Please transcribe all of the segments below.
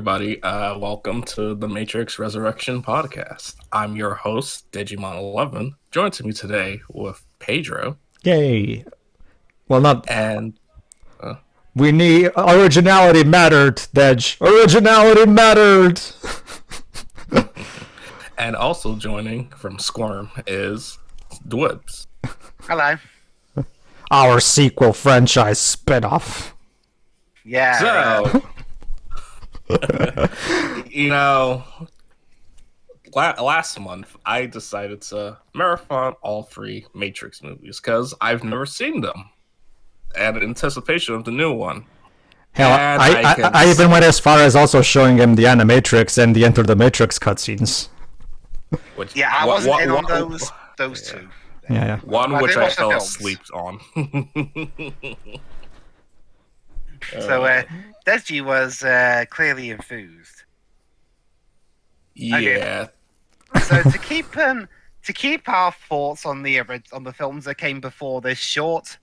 everybody. Welcome to the Matrix Resurrection podcast. I'm your host, Digimon11. Joined to me today with Pedro. Yay. Well, not... And... we need... Originality mattered, Dej. Originality mattered! and also joining from Squirm is Dwibs. Hello. Our sequel franchise spinoff. Yeah. So... last month I decided to marathon all three Matrix movies because I've never seen them, and in anticipation of the new one. Hell, I even went as far as also showing him the Animatrix and the Enter the Matrix cutscenes. I wasn't in on those two. Yeah. One which I fell asleep on. So Deji was clearly enthused. Yeah. So to keep our thoughts on the films that came before this short,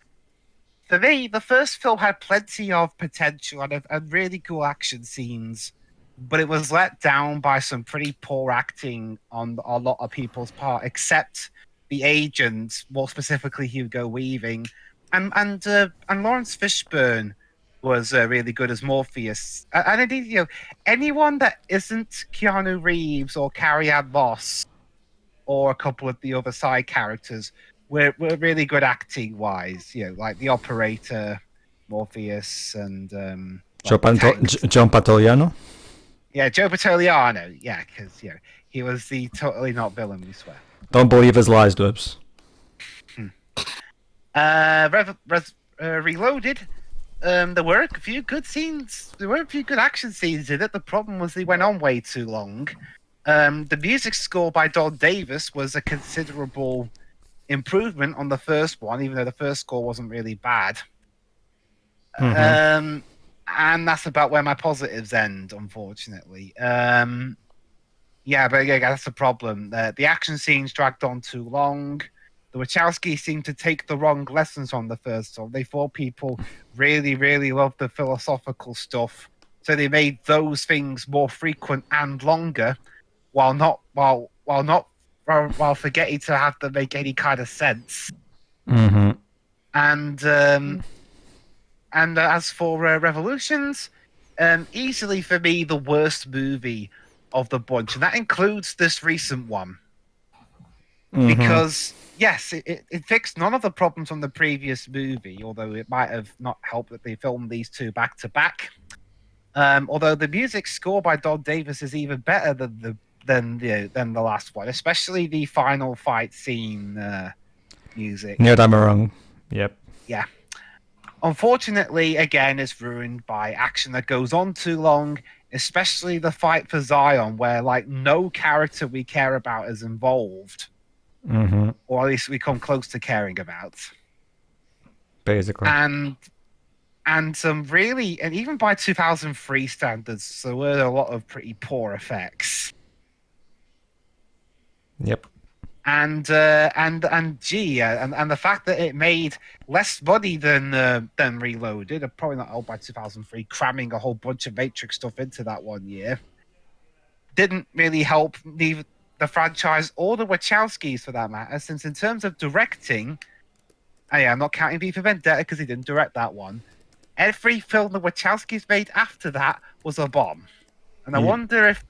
for me, the first film had plenty of potential and really cool action scenes, but it was let down by some pretty poor acting on a lot of people's part, except the agent, more specifically Hugo Weaving, and Lawrence Fishburne was really good as Morpheus. And indeed, anyone that isn't Keanu Reeves or Carrie-Anne Moss or a couple of the other side characters were really good acting-wise. Like the operator, Morpheus, and Joe Pantoliano? Yeah, Joe Pantoliano. Yeah, because he was the totally not villain, we swear. Don't believe his lies, Dwibs. Reloaded. There were a few good scenes. There were a few good action scenes in it. The problem was they went on way too long. The music score by Don Davis was a considerable improvement on the first one, even though the first score wasn't really bad. And that's about where my positives end, unfortunately. But that's the problem. The action scenes dragged on too long. The Wachowskis seemed to take the wrong lessons from the first one. They thought people really, really loved the philosophical stuff, so they made those things more frequent and longer, while forgetting to have them make any kind of sense. Mm-hmm. And as for Revolutions, easily for me the worst movie of the bunch, and that includes this recent one. Because yes, it fixed none of the problems from the previous movie, although it might have not helped that they filmed these two back to back. Although the music score by Don Davis is even better than the last one, especially the final fight scene music. Near Damarung. Yep. Yeah. Unfortunately, again, it's ruined by action that goes on too long, especially the fight for Zion, where no character we care about is involved. Or at least we come close to caring about. Basically. And some really, and even by 2003 standards, there were a lot of pretty poor effects. Yep. And the fact that it made less money than Reloaded, probably not old by 2003, cramming a whole bunch of Matrix stuff into that 1 year, didn't really help neither the franchise or the Wachowskis for that matter, since in terms of directing, I'm not counting V for Vendetta because he didn't direct that one. Every film the Wachowskis made after that was a bomb, and I wonder if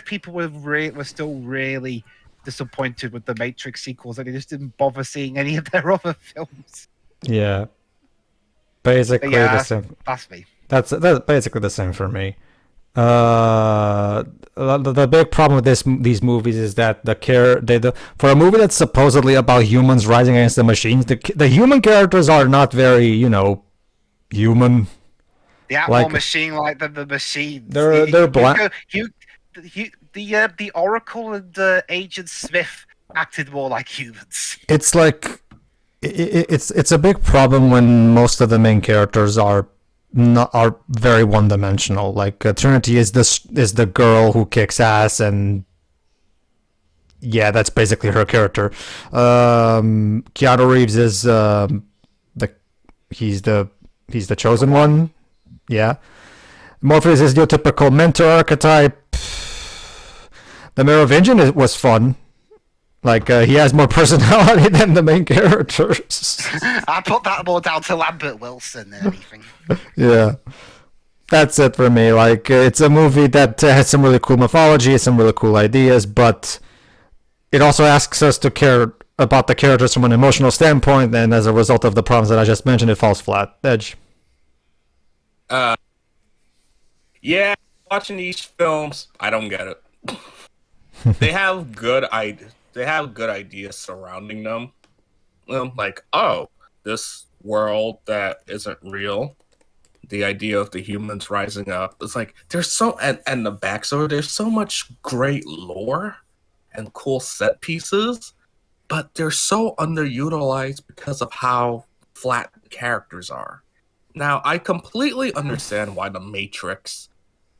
people were still really disappointed with the Matrix sequels that they just didn't bother seeing any of their other films. Yeah, basically the same. That's me. That's basically the same for me. The big problem with these movies is that for a movie that's supposedly about humans rising against the machines, the human characters are not very, human. They act more machine like than the machines. They're black. The Oracle and Agent Smith acted more like humans. It's like it's a big problem when most of the main characters are very one-dimensional. Like Trinity is the girl who kicks ass, and that's basically her character. Keanu Reeves is he's the chosen one. Yeah. Morpheus is your typical mentor archetype. The Merovingian was fun. Like, he has more personality than the main characters. I put that more down to Lambert Wilson than anything. Yeah. That's it for me. Like, it's a movie that has some really cool mythology, some really cool ideas, but it also asks us to care about the characters from an emotional standpoint, and as a result of the problems that I just mentioned, it falls flat. Edge. Yeah, watching these films, I don't get it. They have good ideas surrounding them. Like, oh, this world that isn't real. The idea of the humans rising up. It's like there's and the backstory. There's so much great lore and cool set pieces, but they're so underutilized because of how flat the characters are. Now, I completely understand why The Matrix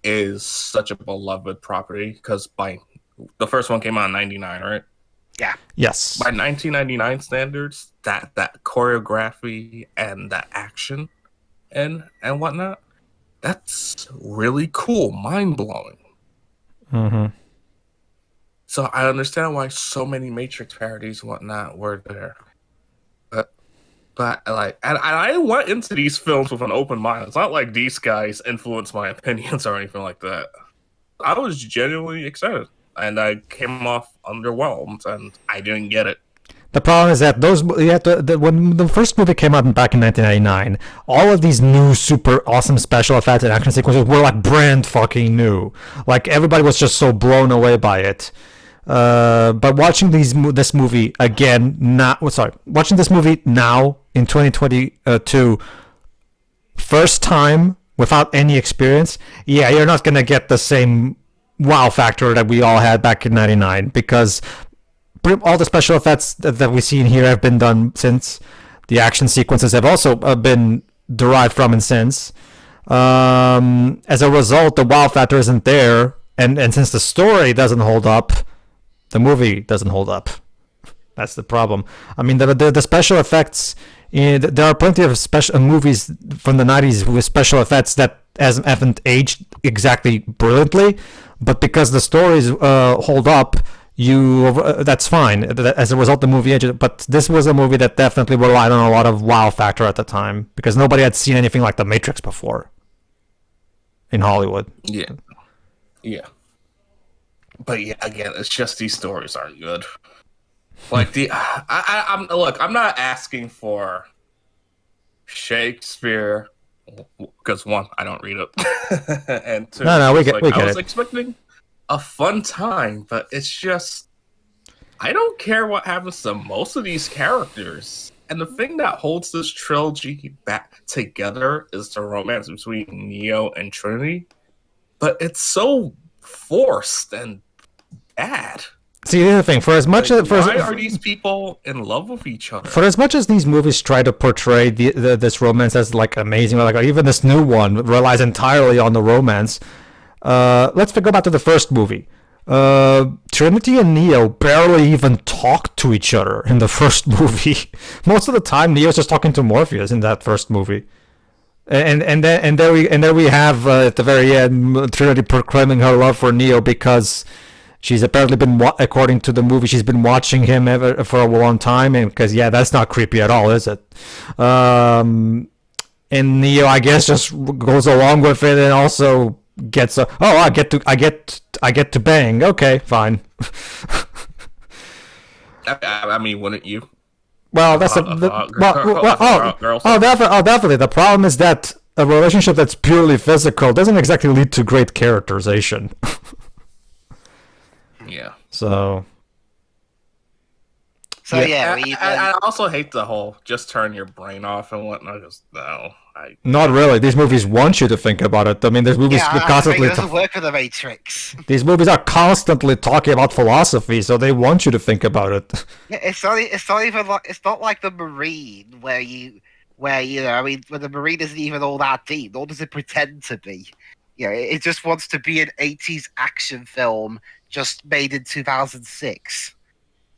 is such a beloved property because the first one came out in '99, right? Yeah. Yes. By 1999 standards, that choreography and that action and whatnot, that's really cool, mind-blowing. Mm-hmm. So I understand why so many Matrix parodies and whatnot were there. But like, and I went into these films with an open mind. It's not like these guys influenced my opinions or anything like that. I was genuinely excited, and I came off underwhelmed, and I didn't get it. The problem is that when the first movie came out back in 1999, all of these new super awesome special effects and action sequences were like brand fucking new. Like everybody was just so blown away by it. But watching this movie again watching this movie now in 2022, first time without any experience, yeah, you're not gonna get the same wow factor that we all had back in '99 because all the special effects that we see in here have been done since. The action sequences have also been derived from and since. As a result, the wow factor isn't there, and since the story doesn't hold up, the movie doesn't hold up. That's the problem. I mean, the special effects. There are plenty of special movies from the '90s with special effects that haven't aged exactly brilliantly, but because the stories hold up, that's fine. As a result, the movie aged. But this was a movie that definitely relied on a lot of wow factor at the time because nobody had seen anything like The Matrix before in Hollywood. Yeah. But yeah, again, it's just these stories aren't good. Like I'm not asking for Shakespeare because one, I don't read it, and two, no, we get I was it. expecting a fun time, but it's just I don't care what happens to most of these characters. And the thing that holds this trilogy back together is the romance between Neo and Trinity, but it's so forced and bad. See, the other thing, why are these people in love with each other? For as much as these movies try to portray this romance as like amazing, like even this new one relies entirely on the romance. Let's go back to the first movie. Trinity and Neo barely even talk to each other in the first movie. Most of the time, Neo's just talking to Morpheus in that first movie. And then we have at the very end Trinity proclaiming her love for Neo because she's apparently been, according to the movie, she's been watching him for a long time, and because that's not creepy at all, is it? And Neo, I guess, just goes along with it, and also gets I get to bang. Okay, fine. I mean, wouldn't you? Well, that's definitely. The problem is that a relationship that's purely physical doesn't exactly lead to great characterization. Yeah. So I also hate the whole just turn your brain off and whatnot. Not really. These movies want you to think about it. I mean, these movies constantly. It doesn't work for The Matrix. These movies are constantly talking about philosophy, so they want you to think about it. It's not even like The Marine where the Marine isn't even all that deep, nor does it pretend to be. It just wants to be an 80s action film just made in 2006.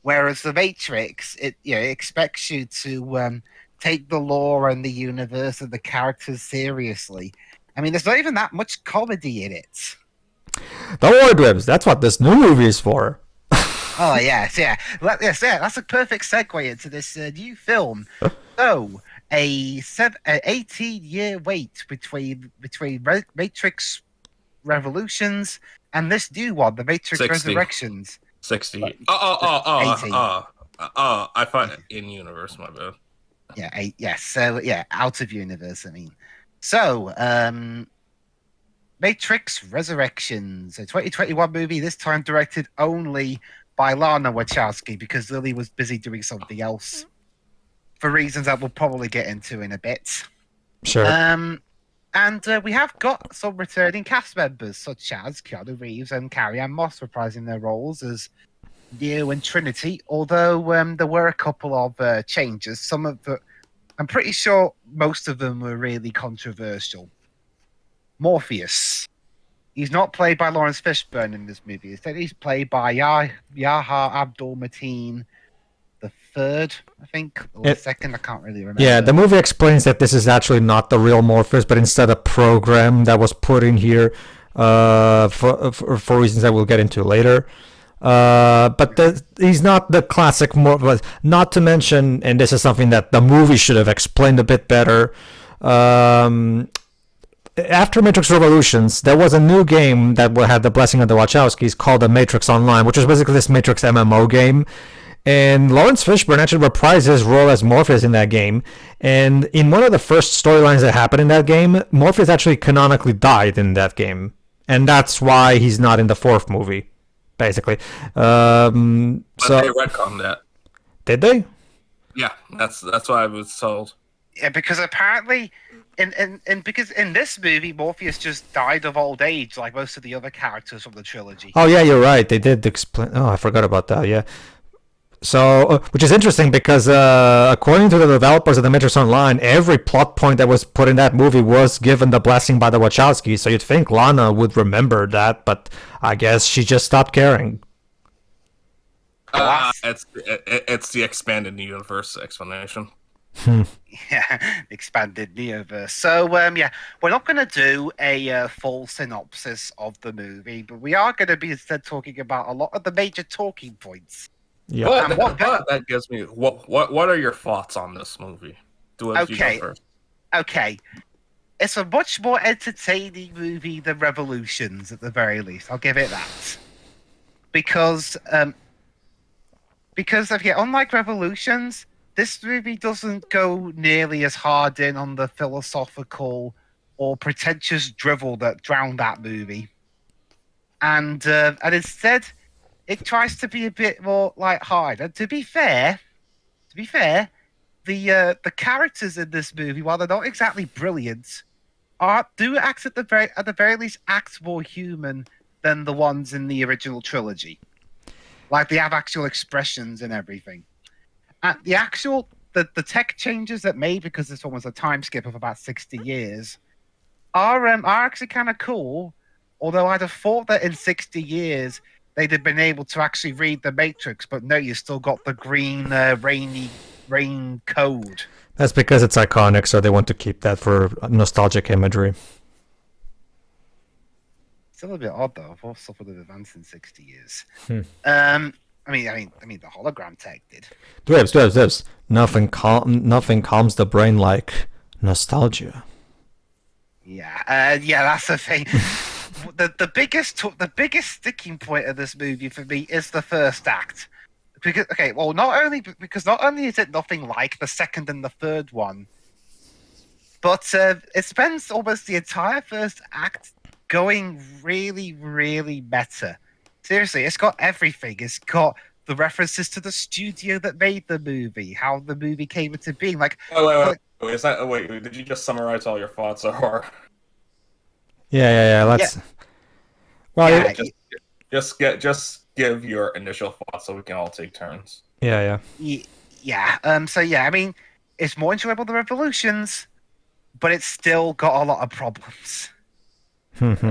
Whereas The Matrix, it expects you to take the lore and the universe and the characters seriously, I mean, there's not even that much comedy in it. Don't worry, Dwibs. That's what this new movie is for. Oh yes, yeah, yes, yeah. That's a perfect segue into this new film. So, a 18-year wait between Matrix Revolutions and this new one, The Matrix 60. Resurrections. 60. 18. I thought in universe, my bad. Yeah, yes. So yeah, out of universe. I mean, so Matrix Resurrections, a 2021 movie. This time directed only by Lana Wachowski because Lily was busy doing something else for reasons that we'll probably get into in a bit. Sure. And we have got some returning cast members such as Keanu Reeves and Carrie-Anne Moss reprising their roles as Neo and Trinity, although there were a couple of changes. Some of the, I'm pretty sure most of them were really controversial. Morpheus. He's not played by Lawrence Fishburne in this movie. Instead, he's played by Yaha Abdul Mateen the third, I think, or the second. I can't really remember. Yeah, the movie explains that this is actually not the real Morpheus, but instead a program that was put in here for reasons that we'll get into later. But he's not the classic Morpheus. Not to mention, and this is something that the movie should have explained a bit better. After Matrix Revolutions, there was a new game that had the blessing of the Wachowskis called The Matrix Online, which was basically this Matrix MMO game. And Lawrence Fishburne actually reprised his role as Morpheus in that game. And in one of the first storylines that happened in that game, Morpheus actually canonically died in that game. And that's why he's not in the fourth movie, basically. But they retconned that. Did they? Yeah, that's what I was told. Yeah, because apparently, because in this movie, Morpheus just died of old age, like most of the other characters from the trilogy. Oh yeah, you're right. They did explain. Oh, I forgot about that. Yeah. So, which is interesting because according to the developers of The Matrix Online, every plot point that was put in that movie was given the blessing by the Wachowskis. So you'd think Lana would remember that, but I guess she just stopped caring. It's the expanded universe explanation. Yeah, expanded Neoverse. So, yeah, we're not going to do a full synopsis of the movie, but we are going to be instead talking about a lot of the major talking points. Yeah. That gives me what are your thoughts on this movie? Okay. Okay. It's a much more entertaining movie than Revolutions, at the very least. I'll give it that. Because unlike Revolutions, this movie doesn't go nearly as hard in on the philosophical or pretentious drivel that drowned that movie. And instead, it tries to be a bit more lighthearted. And to be fair, the characters in this movie, while they're not exactly brilliant, do act at the very least act more human than the ones in the original trilogy. Like they have actual expressions and everything. And the tech changes that made, because this one was a time skip of about 60 years, are actually kind of cool. Although I'd have thought that in 60 years they'd have been able to actually read the Matrix, but no, you still got the green rain code. That's because it's iconic, so they want to keep that for nostalgic imagery. Still a bit odd though. I thought stuff would have advanced in 60 years. I mean, the hologram tech did. Dwibs. Nothing calms the brain like nostalgia. Yeah, that's the thing. the biggest sticking point of this movie for me is the first act. Because not only is it nothing like the second and the third one, but it spends almost the entire first act going really, really meta. Seriously, it's got everything. It's got the references to the studio that made the movie, how the movie came into being. Wait, did you just summarize all your thoughts, or? Yeah. Let's. Yeah. Well, yeah, just give your initial thoughts so we can all take turns. Yeah. So I mean, it's more enjoyable than Revolutions, but it's still got a lot of problems. Pedro.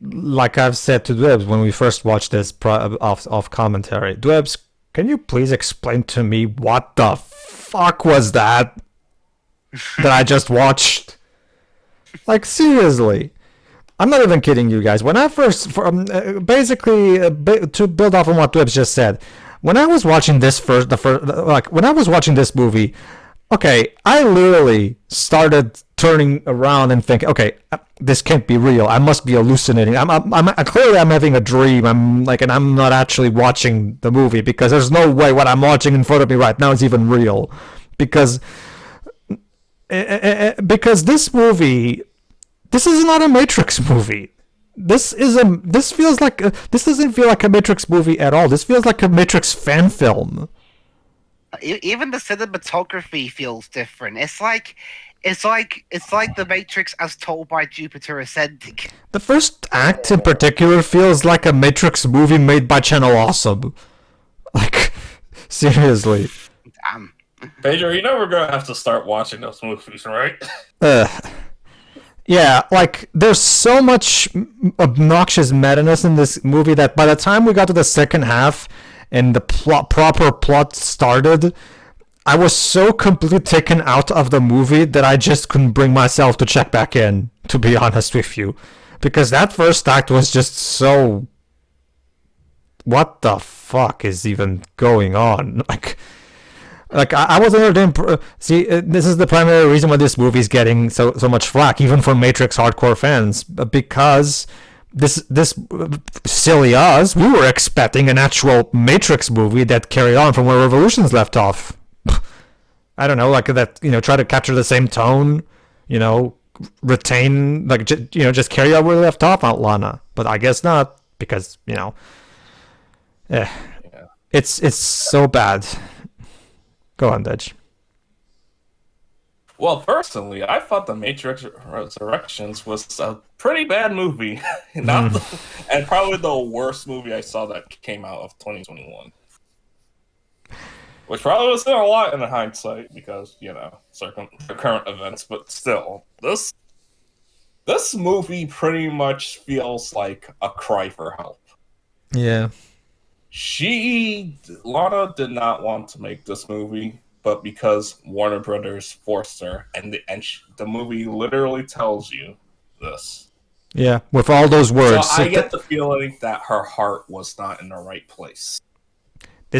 Like I've said to Dwibs when we first watched this off commentary, Dwibs, can you please explain to me what the fuck was that? that I just watched. Like, seriously. I'm not even kidding you guys. When I first, basically, to build off on what Dwibs just said, when I was watching this when I was watching this movie, okay, I literally started turning around and thinking, okay, this can't be real. I must be hallucinating. Clearly I'm having a dream. And I'm not actually watching the movie because there's no way what I'm watching in front of me right now is even real. Because this movie, this is not a Matrix movie. This feels like this doesn't feel like a Matrix movie at all. This feels like a Matrix fan film. Even the cinematography feels different. It's like the Matrix as told by Jupiter Ascending. The first act in particular feels like a Matrix movie made by Channel Awesome. Like, seriously. Damn. Pedro, you know we're gonna have to start watching those movies, right? Yeah, like, there's so much obnoxious meta-ness in this movie that by the time we got to the second half and the proper plot started, I was so completely taken out of the movie that I just couldn't bring myself to check back in, to be honest with you. Because that first act was just so... What the fuck is even going on? Like I was under the see, this is the primary reason why this movie is getting so much flack, even from Matrix hardcore fans, because this silly us, we were expecting an actual Matrix movie that carried on from where Revolutions left off. I don't know, like that, try to capture the same tone, retain, like, just carry on where we left off, Lana. But I guess not, because it's so bad. Go on, Deji. Well, personally, I thought The Matrix Resurrections was a pretty bad movie. And probably the worst movie I saw that came out of 2021. Which probably wasn't a lot in hindsight because, current events, but still, this movie pretty much feels like a cry for help. Yeah. Lana did not want to make this movie, but because Warner Brothers forced her, and the movie literally tells you this. Yeah, with all those words. So I get the feeling that her heart was not in the right place.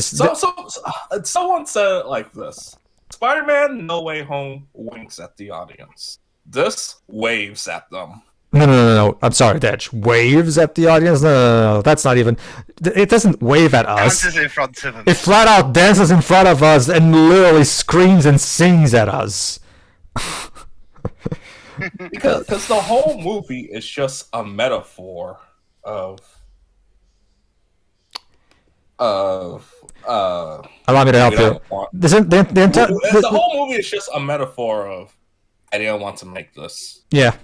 Someone said it like this: Spider-Man No Way Home winks at the audience. This waves at them. No. I'm sorry, Dej. Waves at the audience? No. That's not even... It doesn't wave at us. Dances in front of them. It flat out dances in front of us and literally screams and sings at us. because the whole movie is just a metaphor of allow me to help you. The whole movie is just a metaphor of I didn't want to make this. Yeah.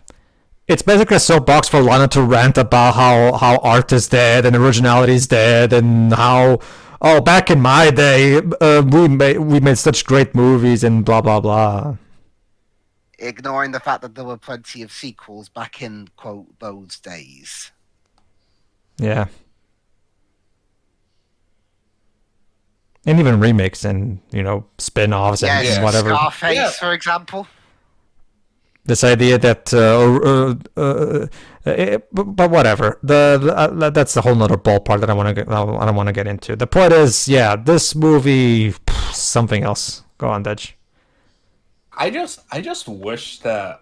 It's basically a soapbox for Lana to rant about how art is dead and originality is dead and how, back in my day, we made such great movies and blah, blah, blah. Ignoring the fact that there were plenty of sequels back in, quote, those days. Yeah. And even remakes and, spin-offs and whatever. Scarface, for example. This idea that, but whatever. That's a whole nother ballpark that I don't want to get into. The point is, this movie, something else. Go on, Dej. I just wish that,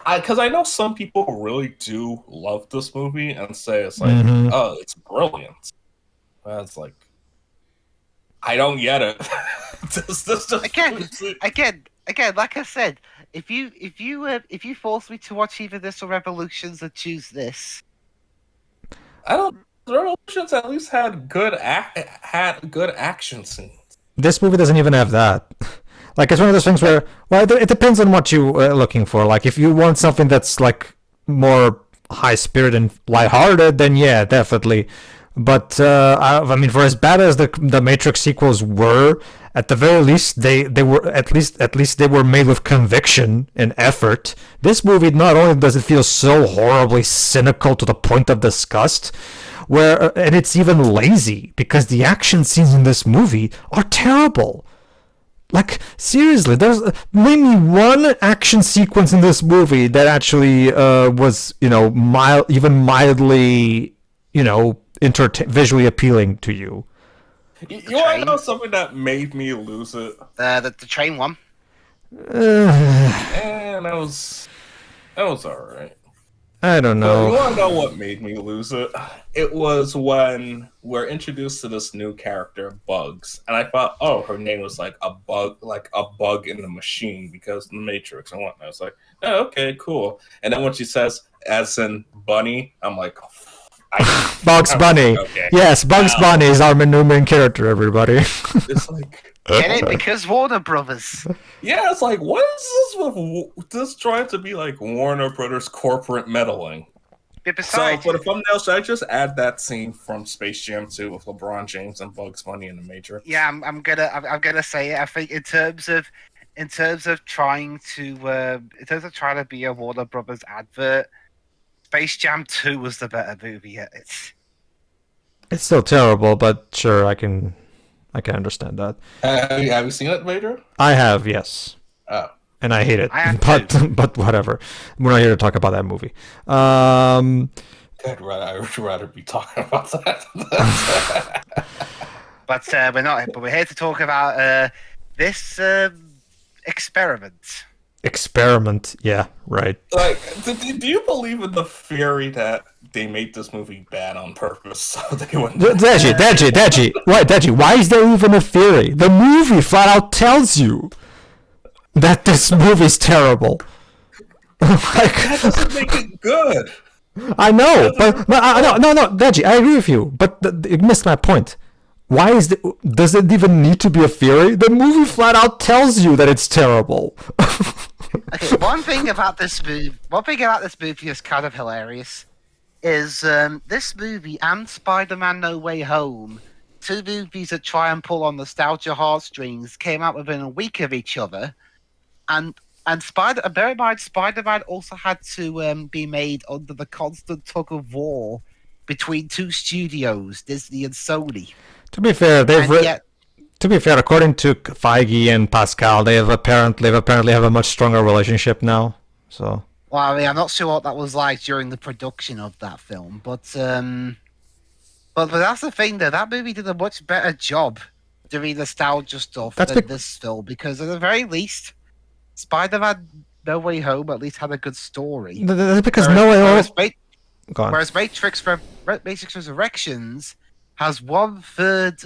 because I know some people really do love this movie and say it's like, oh, it's brilliant. That's like, I don't get it. Again, like I said. If you force me to watch either this or Revolutions, I'd choose this. Revolutions at least had good action scenes. This movie doesn't even have that. Like, it's one of those things where, well, it depends on what you're looking for. Like, if you want something that's like more high spirited and lighthearted, then yeah, definitely. But I mean, for as bad as the Matrix sequels were, at the very least they were at least they were made with conviction and effort. This movie, not only does it feel so horribly cynical to the point of disgust, and it's even lazy because the action scenes in this movie are terrible. Like, seriously, name me one action sequence in this movie that actually was, even mildly, visually appealing to you. You want to know something that made me lose it? The train one. And that was alright. I don't But you know. want to know what made me lose it? It was when we're introduced to this new character, Bugs, and I thought, oh, her name was like a bug in the machine because of the Matrix and whatnot. I was like, oh, okay, cool. And then when she says, as in Bunny, I'm like, Bugs Bunny. Okay. Yes, Bugs Bunny is our new main character, everybody. It's like, get it? Because Warner Brothers. Yeah, it's like, what is this with this trying to be like Warner Brothers corporate meddling? But besides, So for the thumbnail, should I just add that scene from Space Jam 2 with LeBron James and Bugs Bunny in the Matrix? yeah, I'm gonna say it. I think in terms of trying to be a Warner Brothers advert, Space Jam 2 was the better movie. It's still terrible, but sure, I can understand that. Have you seen it, Vader? I have, yes. Oh. And I hate it. I have but whatever. We're not here to talk about that movie. I would rather be talking about that. But we're not. But we're here to talk about this experiment. Experiment, yeah, right. Like, do you believe in the theory that they made this movie bad on purpose so they wouldn't? Deji, why, Deji? Why is there even a theory? The movie flat out tells you that this movie's terrible. That doesn't make it good. I know, but no, Deji, I agree with you, but you missed my point. Why does it even need to be a theory? The movie flat out tells you that it's terrible. Okay, one thing about this movie is kind of hilarious. Is this movie and Spider-Man: No Way Home, two movies that try and pull on nostalgia heartstrings, came out within a week of each other, and bear in mind, Spider-Man also had to be made under the constant tug of war between two studios, Disney and Sony. To be fair, according to Feige and Pascal, they apparently have a much stronger relationship now. So. Well, I mean, I'm not sure what that was like during the production of that film, but that's the thing, though. That movie did a much better job doing nostalgia stuff than this film, because at the very least, Spider-Man: No Way Home at least had a good story. That's because whereas Matrix Resurrections has one-third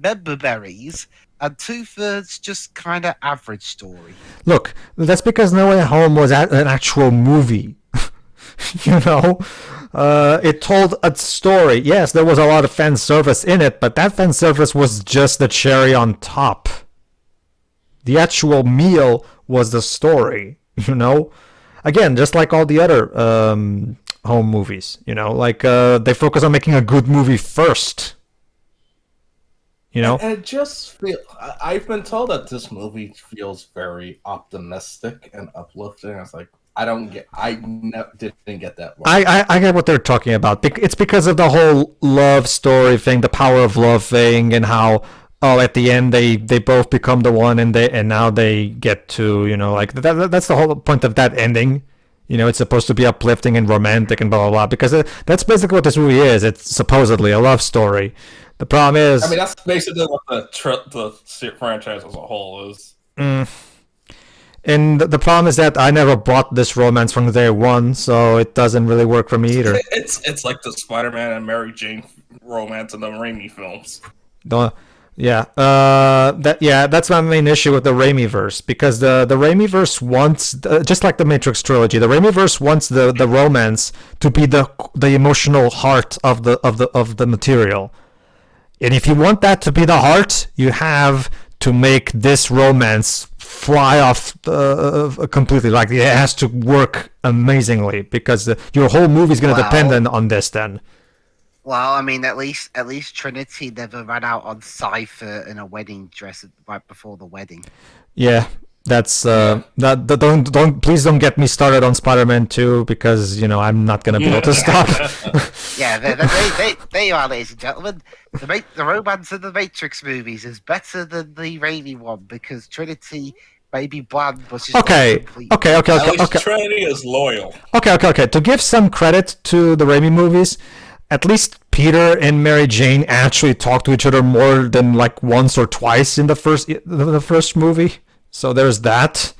member berries and 2/3 just kind of average story. Look, that's because No Way Home was an actual movie. It told a story. Yes, there was a lot of fan service in it, but that fan service was just the cherry on top. The actual meal was the story, Again, just like all the other home movies, they focus on making a good movie first. I just feel I've been told that this movie feels very optimistic and uplifting. I was like, didn't get that. I get what they're talking about. It's because of the whole love story thing, the power of love thing, and how at the end they both become the one, and now they get to that's the whole point of that ending. It's supposed to be uplifting and romantic and blah blah blah, because that's basically what this movie is. It's supposedly a love story. The problem is, I mean, that's basically what the franchise as a whole is. And the problem is that I never bought this romance from day one, so it doesn't really work for me either. It's like the Spider-Man and Mary Jane romance in the Raimi films. That's my main issue with the Raimi-verse, because the Raimi-verse wants, just like the Matrix trilogy, the Raimi-verse wants the romance to be the emotional heart of the material. And if you want that to be the heart, you have to make this romance fly off completely. Like, it has to work amazingly, because your whole movie is going to depend on this then. Well, I mean, at least Trinity never ran out on Cypher in a wedding dress right before the wedding. Yeah, That's please don't get me started on Spider-Man 2 because I'm not gonna be able to stop. Yeah, there you are, ladies and gentlemen. The romance in the Matrix movies is better than the Raimi one because Trinity may be bland, but she's not complete. Okay. At least Trinity is loyal. Okay. To give some credit to the Raimi movies, at least Peter and Mary Jane actually talk to each other more than like once or twice in the first movie. So there's that,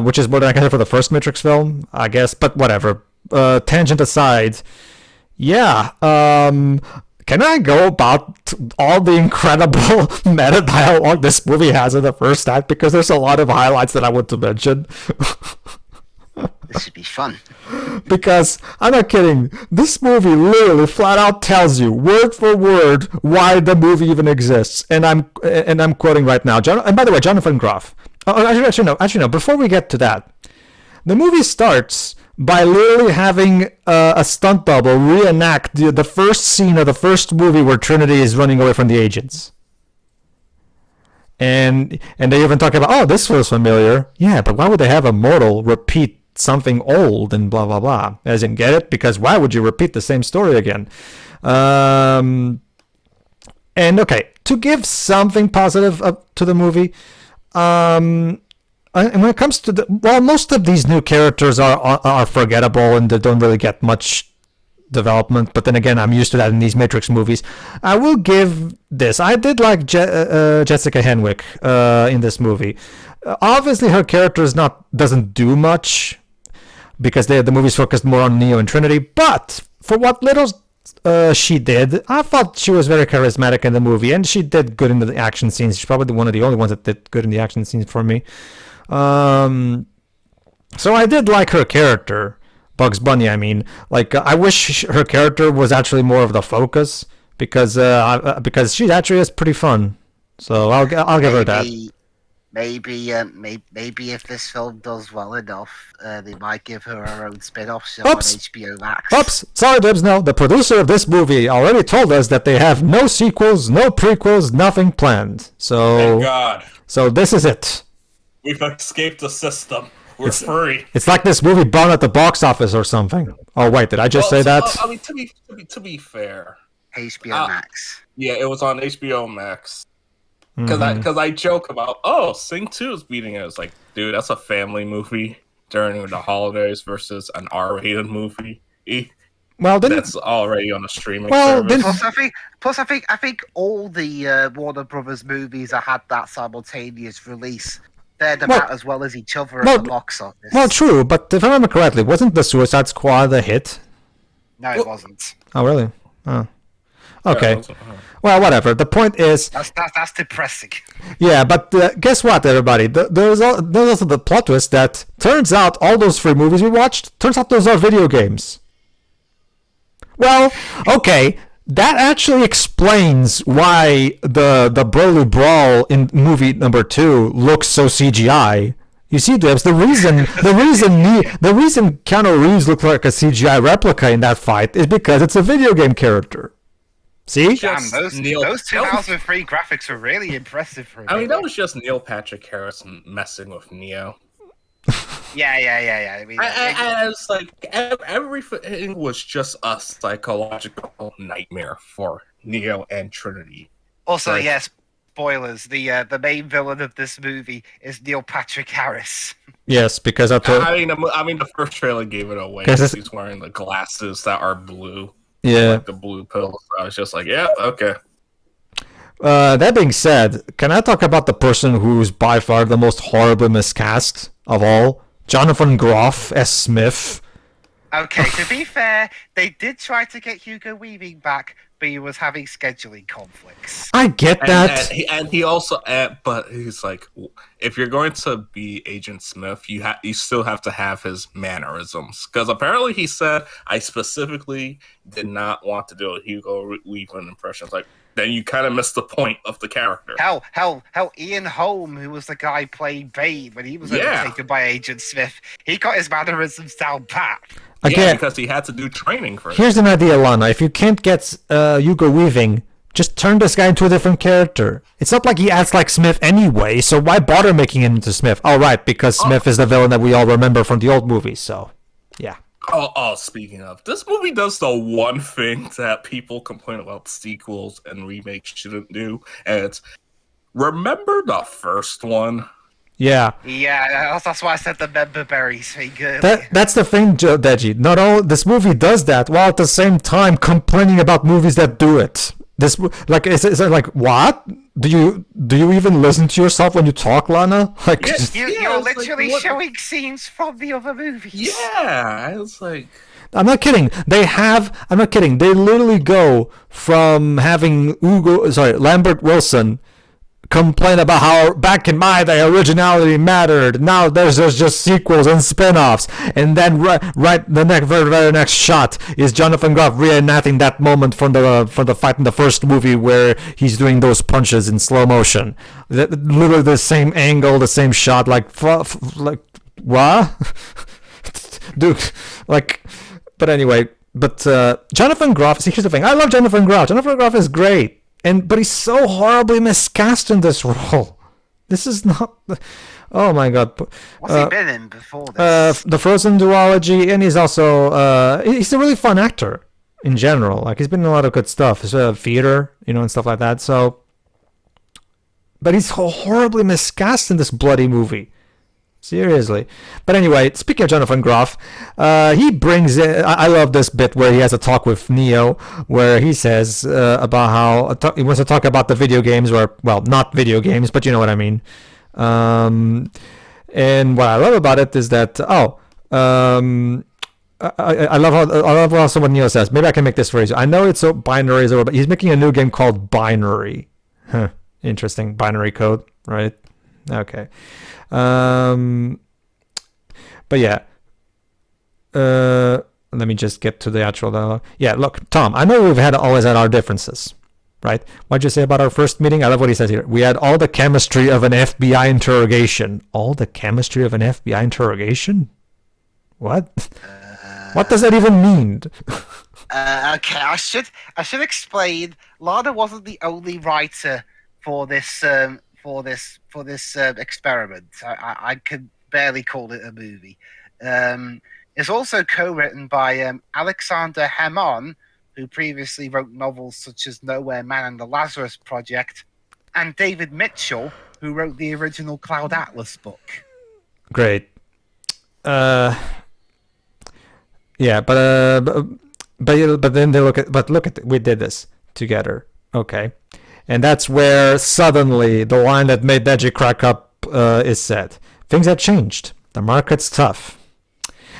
which is more than I can say for the first Matrix film, I guess. But whatever. Tangent aside, yeah. Can I go about all the incredible meta dialogue this movie has in the first act? Because there's a lot of highlights that I want to mention. This should be fun. Because, I'm not kidding, this movie literally flat out tells you, word for word, why the movie even exists. And I'm quoting right now. And by the way, Jonathan Groff. Actually, no, before we get to that, the movie starts by literally having a stunt double reenact the first scene of the first movie where Trinity is running away from the agents. And they even talk about, oh, this feels familiar. Yeah, but why would they have a mortal repeat something old and blah blah blah? As in, get it? Because why would you repeat the same story again? And okay, to give something positive to the movie, and when it comes to most of these new characters are forgettable and they don't really get much development. But then again, I'm used to that in these Matrix movies. I will give this. I did like Jessica Henwick in this movie. Obviously, her character doesn't do much because the movie's focused more on Neo and Trinity. But for what little she did, I thought she was very charismatic in the movie, and she did good in the action scenes. She's probably one of the only ones that did good in the action scenes for me. So I did like her character, Bugs Bunny. I mean, like I wish her character was actually more of the focus because she actually is pretty fun. So I'll give her that. Maybe if this film does well enough, they might give her own spin-off show on HBO Max. Oops, sorry, Dwibs. No, the producer of this movie already told us that they have no sequels, no prequels, nothing planned. So thank God. So this is it. We've escaped the system. We're free. It's like this movie bombed at the box office or something. Oh wait, did I just say that? I mean, to be fair, HBO Max. Yeah, it was on HBO Max. Because I joke about, oh, Sing 2 is beating it. It's like, dude, that's a family movie during the holidays versus an R-rated movie. Well, that's already on a streaming service. Plus, I think all the Warner Brothers movies that had that simultaneous release, they're about as well as each other at the box office. Well, true, but if I remember correctly, wasn't the Suicide Squad a hit? No, it wasn't. Oh, really? Oh. Okay. Well, whatever. The point is... That's depressing. Yeah, but guess what, everybody? There's also the plot twist that turns out all those 3 movies we watched, turns out those are video games. Well, okay, that actually explains why the Broly Brawl in movie number 2 looks so CGI. You see, Dwibs, the reason Keanu Reeves looked like a CGI replica in that fight is because it's a video game character. See? Damn, those 2003 graphics were really impressive for I mean, that was just Neil Patrick Harris messing with Neo. Yeah. I mean, I was like, everything was just a psychological nightmare for Neo and Trinity. Also, yes, spoilers. The main villain of this movie is Neil Patrick Harris. Yes, because I mean, the first trailer gave it away. He's wearing the glasses that are blue. Yeah, like the blue pills. I was just like, yeah, okay. That being said, can I talk about the person who's by far the most horribly miscast of all? Jonathan Groff as Smith. Okay, to be fair, they did try to get Hugo Weaving back, but he was having scheduling conflicts. I get that. And he also, but he's like, if you're going to be Agent Smith, you still have to have his mannerisms. Because apparently he said, I specifically did not want to do a Hugo Weaving impression. It's like, then you kind of missed the point of the character. Hell, Ian Holm, who was the guy playing Bane when he was overtaken by Agent Smith, he got his mannerisms down pat. Again, because he had to do training for it. Here's an idea, Lana. If you can't get Hugo Weaving, Just turn this guy into a different character. It's not like he acts like Smith anyway, so why bother making him into Smith? Oh, right, because Smith is the villain that we all remember from the old movies, so, yeah. Speaking of, this movie does the one thing that people complain about sequels and remakes shouldn't do, and it's, remember the first one? Yeah. Yeah, that's why I said the member berries thing earlier. That's the thing, Deji. Not all this movie does that, while at the same time complaining about movies that do it. This like is it like what? Do you even listen to yourself when you talk, Lana? Like You're literally showing scenes from the other movies. Yeah, it's like I'm not kidding. I'm not kidding. They literally go from having Lambert Wilson complain about how back in my day originality mattered. Now there's just sequels and spin-offs, and then right the very next shot is Jonathan Groff reenacting that moment from the fight in the first movie where he's doing those punches in slow motion. Literally the same angle, the same shot. Like what, dude? Like, but anyway. But Jonathan Groff. See, here's the thing. I love Jonathan Groff. Jonathan Groff is great. But he's so horribly miscast in this role. This is not. Oh my god. What's he been in before this? The Frozen duology, and he's also he's a really fun actor in general. Like he's been in a lot of good stuff, theater, and stuff like that. So, but he's horribly miscast in this bloody movie. Seriously. But anyway, speaking of Jonathan Groff, he brings in, I love this bit where he has a talk with Neo, where he says about how he wants to talk about the video games, well, not video games, but you know what I mean. And what I love about it is that, I love also what Neo says. Maybe I can make this phrase. I know it's so binary, but he's making a new game called Binary. Huh. Interesting. Binary code, right? Okay. But yeah. Let me just get to the actual dialogue. Yeah, look, Tom, I know we've always had our differences, right? What'd you say about our first meeting? I love what he says here. We had all the chemistry of an FBI interrogation. All the chemistry of an FBI interrogation? What? What does that even mean? Okay, I should explain. Lana wasn't the only writer for this experiment. I could barely call it a movie. It's also co-written by Alexander Hammond, who previously wrote novels such as Nowhere Man and the Lazarus Project, and David Mitchell, who wrote the original Cloud Atlas book. Great. Yeah, but then look at we did this together. Okay. And that's where suddenly the line that made Deji crack up is said. Things have changed. The market's tough.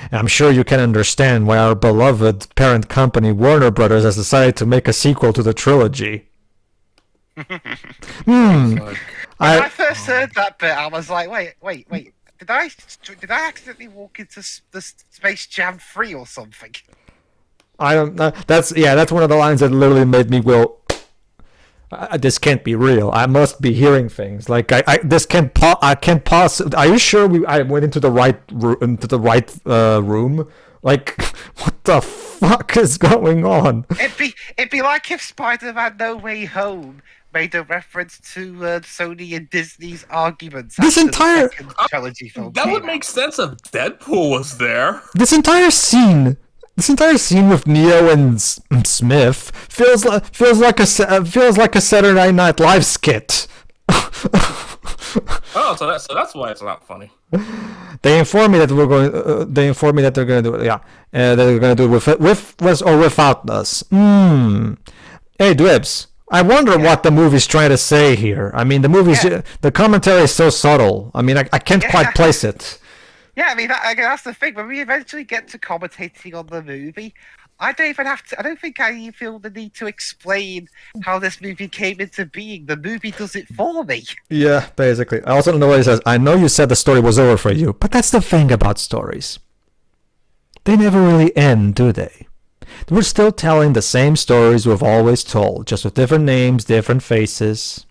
And I'm sure you can understand why our beloved parent company, Warner Brothers, has decided to make a sequel to the trilogy. When I first heard that bit, I was like, wait. Did I accidentally walk into the Space Jam 3 or something? I don't know. That's one of the lines that literally made me go, this can't be real. I must be hearing things. Like I can't possibly. Are you sure I went into the right room? Like what the fuck is going on? It'd be like if Spider-Man No Way Home made a reference to Sony and Disney's arguments. This entire trilogy film. That would make sense if Deadpool was there. This entire scene with Neo and Smith feels like a Saturday Night Live skit. Oh, so that's why it's not funny. They informed me that they're going to do it. Yeah, they're going to do it with or without us. Hey, Dwibs. I wonder what the movie's trying to say here. I mean, the commentary is so subtle. I mean, I can't quite place it. Yeah, I mean, that's the thing. When we eventually get to commentating on the movie, I don't think I feel the need to explain how this movie came into being. The movie does it for me. Yeah, basically. I also don't know what he says. I know you said the story was over for you, but that's the thing about stories. They never really end, do they? We're still telling the same stories we've always told, just with different names, different faces.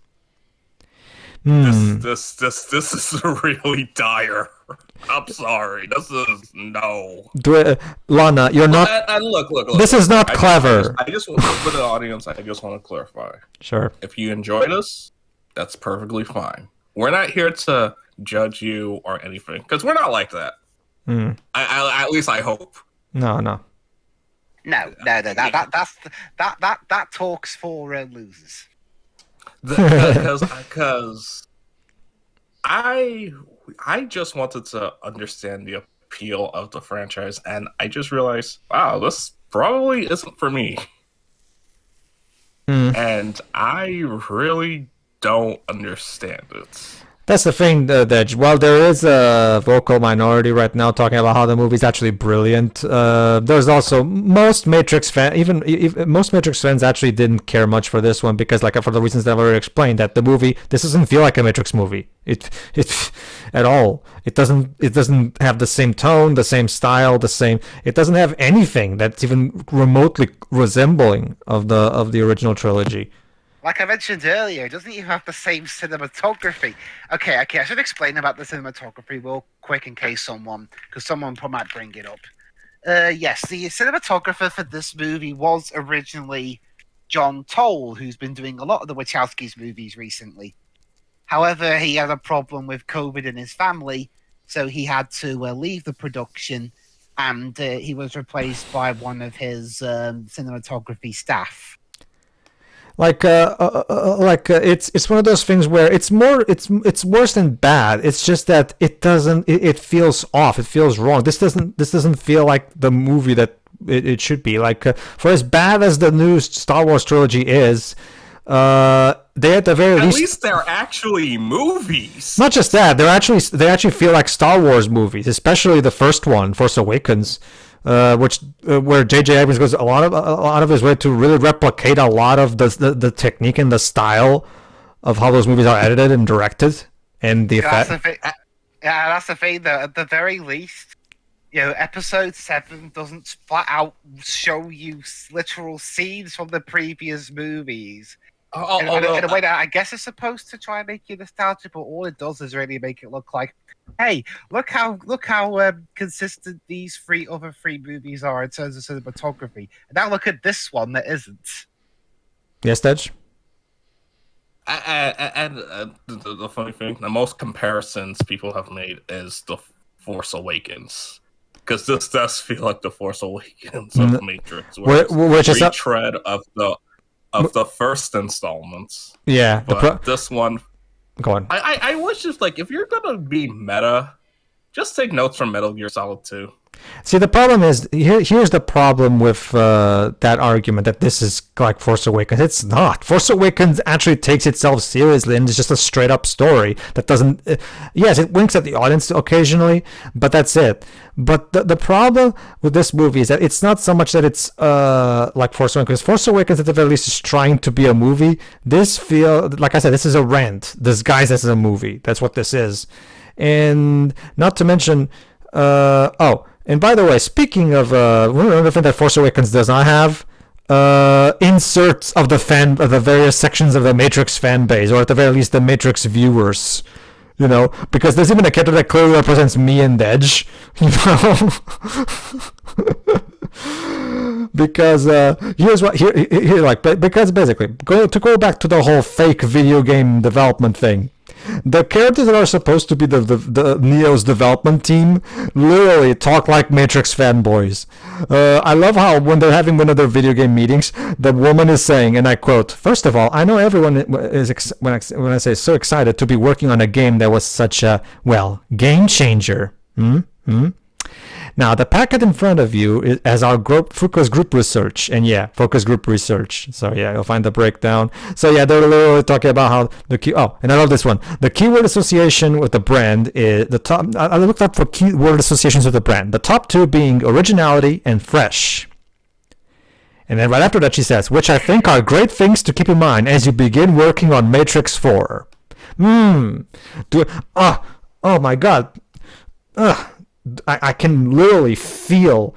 This is really dire. I'm sorry. This is no. Lana, you're not. And look. This is not clever. I just for the audience. I just want to clarify. Sure. If you enjoy this, that's perfectly fine. We're not here to judge you or anything because we're not like that. At least I hope. No. No. That talks for losers. Because I just wanted to understand the appeal of the franchise, and I just realized, wow, this probably isn't for me. And I really don't understand it. That's the thing, that while there is a vocal minority right now talking about how the movie's actually brilliant, there's also most Matrix fans, even most Matrix fans actually didn't care much for this one because, like, for the reasons that I've already explained, that the movie, this doesn't feel like a Matrix movie. It at all. It doesn't have the same tone, the same style, it doesn't have anything that's even remotely resembling of the original trilogy. Like I mentioned earlier, it doesn't even have the same cinematography. Okay, I should explain about the cinematography real quick in case someone might bring it up. Yes, the cinematographer for this movie was originally John Toll, who's been doing a lot of the Wachowskis movies recently. However, he had a problem with COVID in his family, so he had to leave the production, and he was replaced by one of his cinematography staff. It's one of those things where it's worse than bad. It's just that it feels off. It feels wrong. This doesn't feel like the movie that it should be. For as bad as the new Star Wars trilogy is, they at the very least. At least they're actually movies. Not just that, they actually feel like Star Wars movies, especially the first one, Force Awakens. Where J.J. Abrams goes a lot of his way to really replicate a lot of the technique and the style of how those movies are edited and directed, and the effect. That's the thing. Though, at the very least, Episode 7 doesn't flat out show you literal scenes from the previous movies. In a way that I guess is supposed to try and make you nostalgic, but all it does is really make it look like, hey, look how consistent these other three movies are in terms of cinematography. And now look at this one that isn't. Yes, Deji? And the funny thing, the most comparisons people have made is The Force Awakens. Because this does feel like The Force Awakens of Matrix, which is a retread of the first installments. Yeah, but this one. Go on. I was just like, if you're gonna be meta, just take notes from Metal Gear Solid 2. See, the problem is here's the problem with that argument that this is like Force Awakens. It's not. Force Awakens actually takes itself seriously and it's just a straight up story that doesn't. Yes, it winks at the audience occasionally, but that's it. But the problem with this movie is that it's not so much that it's like Force Awakens. Force Awakens at the very least is trying to be a movie. Like I said, this is a rant disguised as a movie. That's what this is, and not to mention. And by the way, speaking of another thing that Force Awakens does not have, inserts of the various sections of the Matrix fan base, or at the very least the Matrix viewers. Because there's even a character that clearly represents me and Deji. Because because basically, to go back to the whole fake video game development thing. The characters that are supposed to be the Neo's development team literally talk like Matrix fanboys. I love how when they're having one of their video game meetings, the woman is saying, and I quote, "First of all, I know everyone is when I say so excited to be working on a game that was such a, game changer. Now, the packet in front of you has our focus group research. And focus group research. So, you'll find the breakdown. So, they're literally talking about how the key... Oh, and I love this one. The keyword association with the brand is the top... I looked up for keyword associations with the brand. The top two being originality and fresh. And then right after that, she says, which I think are great things to keep in mind as you begin working on Matrix 4. Oh, my God. I can literally feel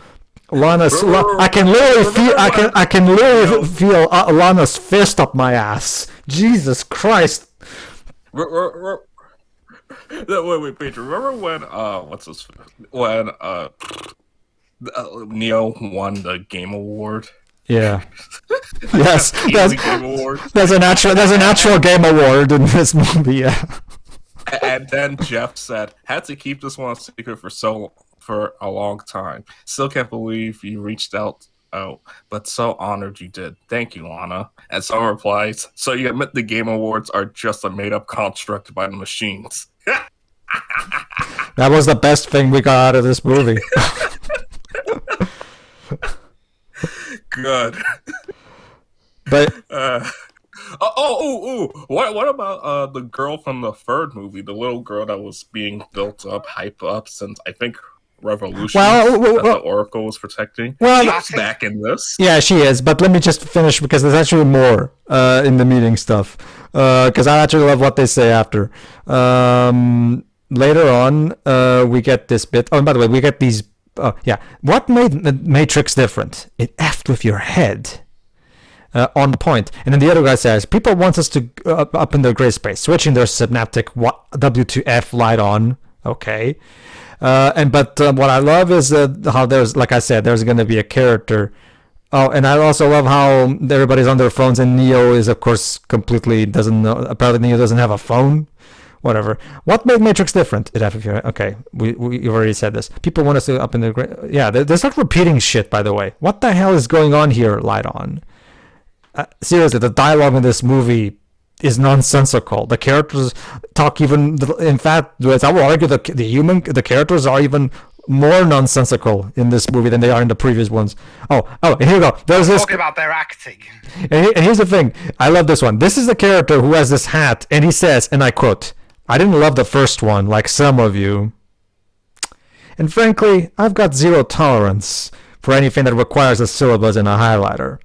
Lana's. I can literally feel Lana's fist up my ass. Jesus Christ! Wait, Pedro. Remember when when Neo won the Game Award? Yeah. Yes. Easy Game Award. There's an actual game award in this movie. Yeah. And then Jeff said, "Had to keep this one a secret for a long time. Still can't believe you reached out. Oh, but so honored you did. Thank you, Lana." And someone replies, "So you admit the Game Awards are just a made-up construct by the machines?" That was the best thing we got out of this movie. Good. But What about the girl from the third movie, the little girl that was being built up, hype up since I think Revolution that the Oracle was protecting? She's back in this. Yeah, she is. But let me just finish because there's actually more in the meeting stuff. Because I actually love what they say after. Later on, we get this bit. Oh, and by the way, we get these. Yeah, what made the Matrix different? It effed with your head. On point. And then the other guy says, people want us to up in the gray space, switching their synaptic W2F light on. Okay. But what I love is how there's, like I said, there's going to be a character. Oh, and I also love how everybody's on their phones, and Neo is, of course, completely doesn't know. Apparently, Neo doesn't have a phone. Whatever. What made Matrix different? Okay, we already said this. People want us to up in the gray. Yeah, they start repeating shit. By the way, what the hell is going on here? Light on. Seriously, the dialogue in this movie is nonsensical. The characters talk even. In fact, I will argue that the characters are even more nonsensical in this movie than they are in the previous ones. Oh, and here we go. There's this. Talking about their acting. And here's the thing. I love this one. This is the character who has this hat, and he says, and I quote, "I didn't love the first one like some of you. And frankly, I've got zero tolerance for anything that requires a syllabus and a highlighter.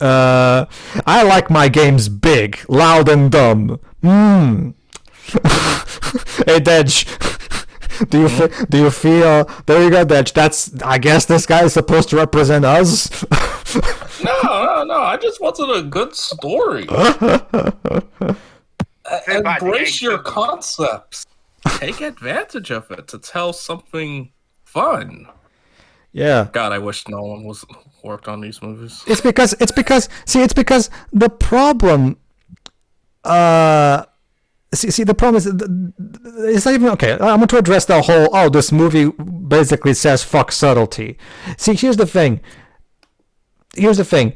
I like my games big, loud, and dumb. Hey, Dej, do you feel? There you go, Dej. I guess this guy is supposed to represent us." No. I just wanted a good story. Embrace your concepts. Take advantage of it to tell something fun. Yeah. God, I wish no one was worked on these movies. It's because the problem. The problem is it's not even okay. I want to address the whole. Oh, this movie basically says fuck subtlety. See, here's the thing. The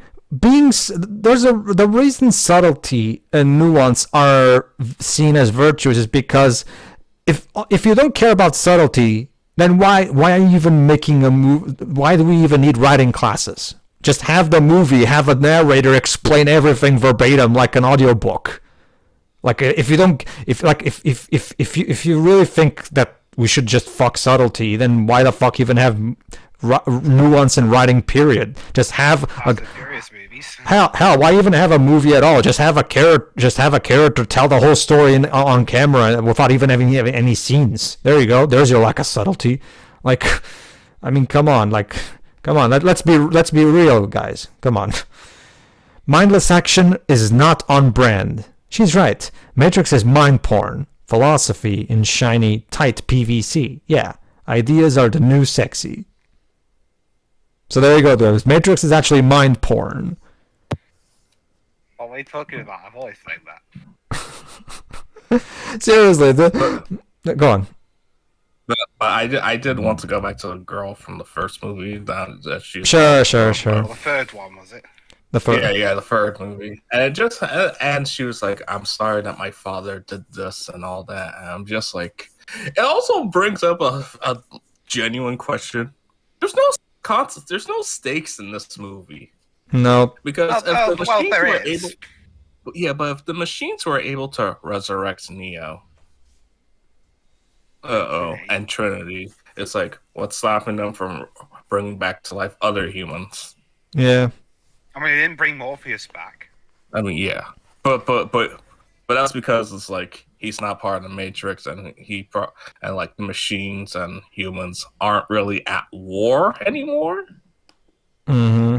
reason subtlety and nuance are seen as virtues is because if you don't care about subtlety, then why are you even making a movie? Why do we even need writing classes? Just have the movie, have a narrator explain everything verbatim like an audiobook. Like if you really think that we should just fuck subtlety, then why the fuck even have nuance and writing? Period. Just have hell. Why even have a movie at all? Just have a character tell the whole story on camera without even having any scenes. There you go. There's your lack of subtlety. Like, I mean, come on. Let's be real, guys. Come on. Mindless action is not on brand. She's right. Matrix is mind porn. Philosophy in shiny, tight PVC. Yeah. Ideas are the new sexy. So there you go, Dwibs. Matrix is actually mind porn. What are you talking about? I've always said that. Seriously, go on. But I did want to go back to the girl from the first movie that she. Sure. The third one, was it? The third. Yeah, the third movie, and she was like, "I'm sorry that my father did this and all that." And I'm just like, it also brings up a genuine question. There's no concept. There's no stakes in this movie. No, because if the machines there were is. able, but if the machines were able to resurrect Neo, and Trinity, it's like, what's stopping them from bringing back to life other humans? Yeah. I mean, they didn't bring Morpheus back. I mean, yeah, but that's because it's like he's not part of the Matrix, and like the machines and humans aren't really at war anymore. Mm-hmm.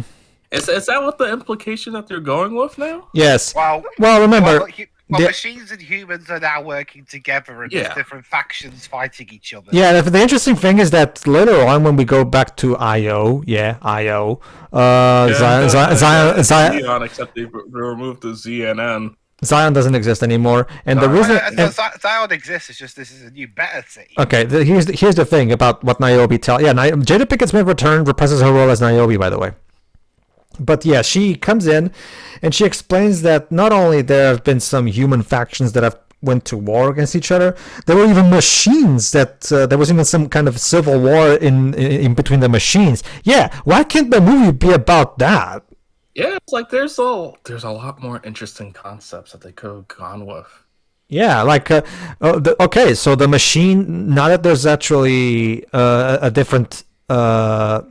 Is that what the implication that they're going with now? Yes. Well, remember. Well, The, machines and humans are now working together, and there's Yeah. different factions fighting each other. yeah, the interesting thing is that later on, when we go back to IO, IO, It's Neon, except they removed the Z and N. Zion doesn't exist anymore, and the reason. Zion exists. It's just this is a new, better city. Okay, here's the thing about what Niobe tells. Yeah, Jada Pinkett Smith returned, reprises her role as Niobe, by the way. But yeah, she comes in, and she explains that not only there have been some human factions that have went to war against each other, there were even machines that there was even some kind of civil war in between the machines. Yeah, why can't the movie be about that? Yeah, it's like there's a lot more interesting concepts that they could have gone with. Yeah, like okay, so the machine. Now that there's actually a different, a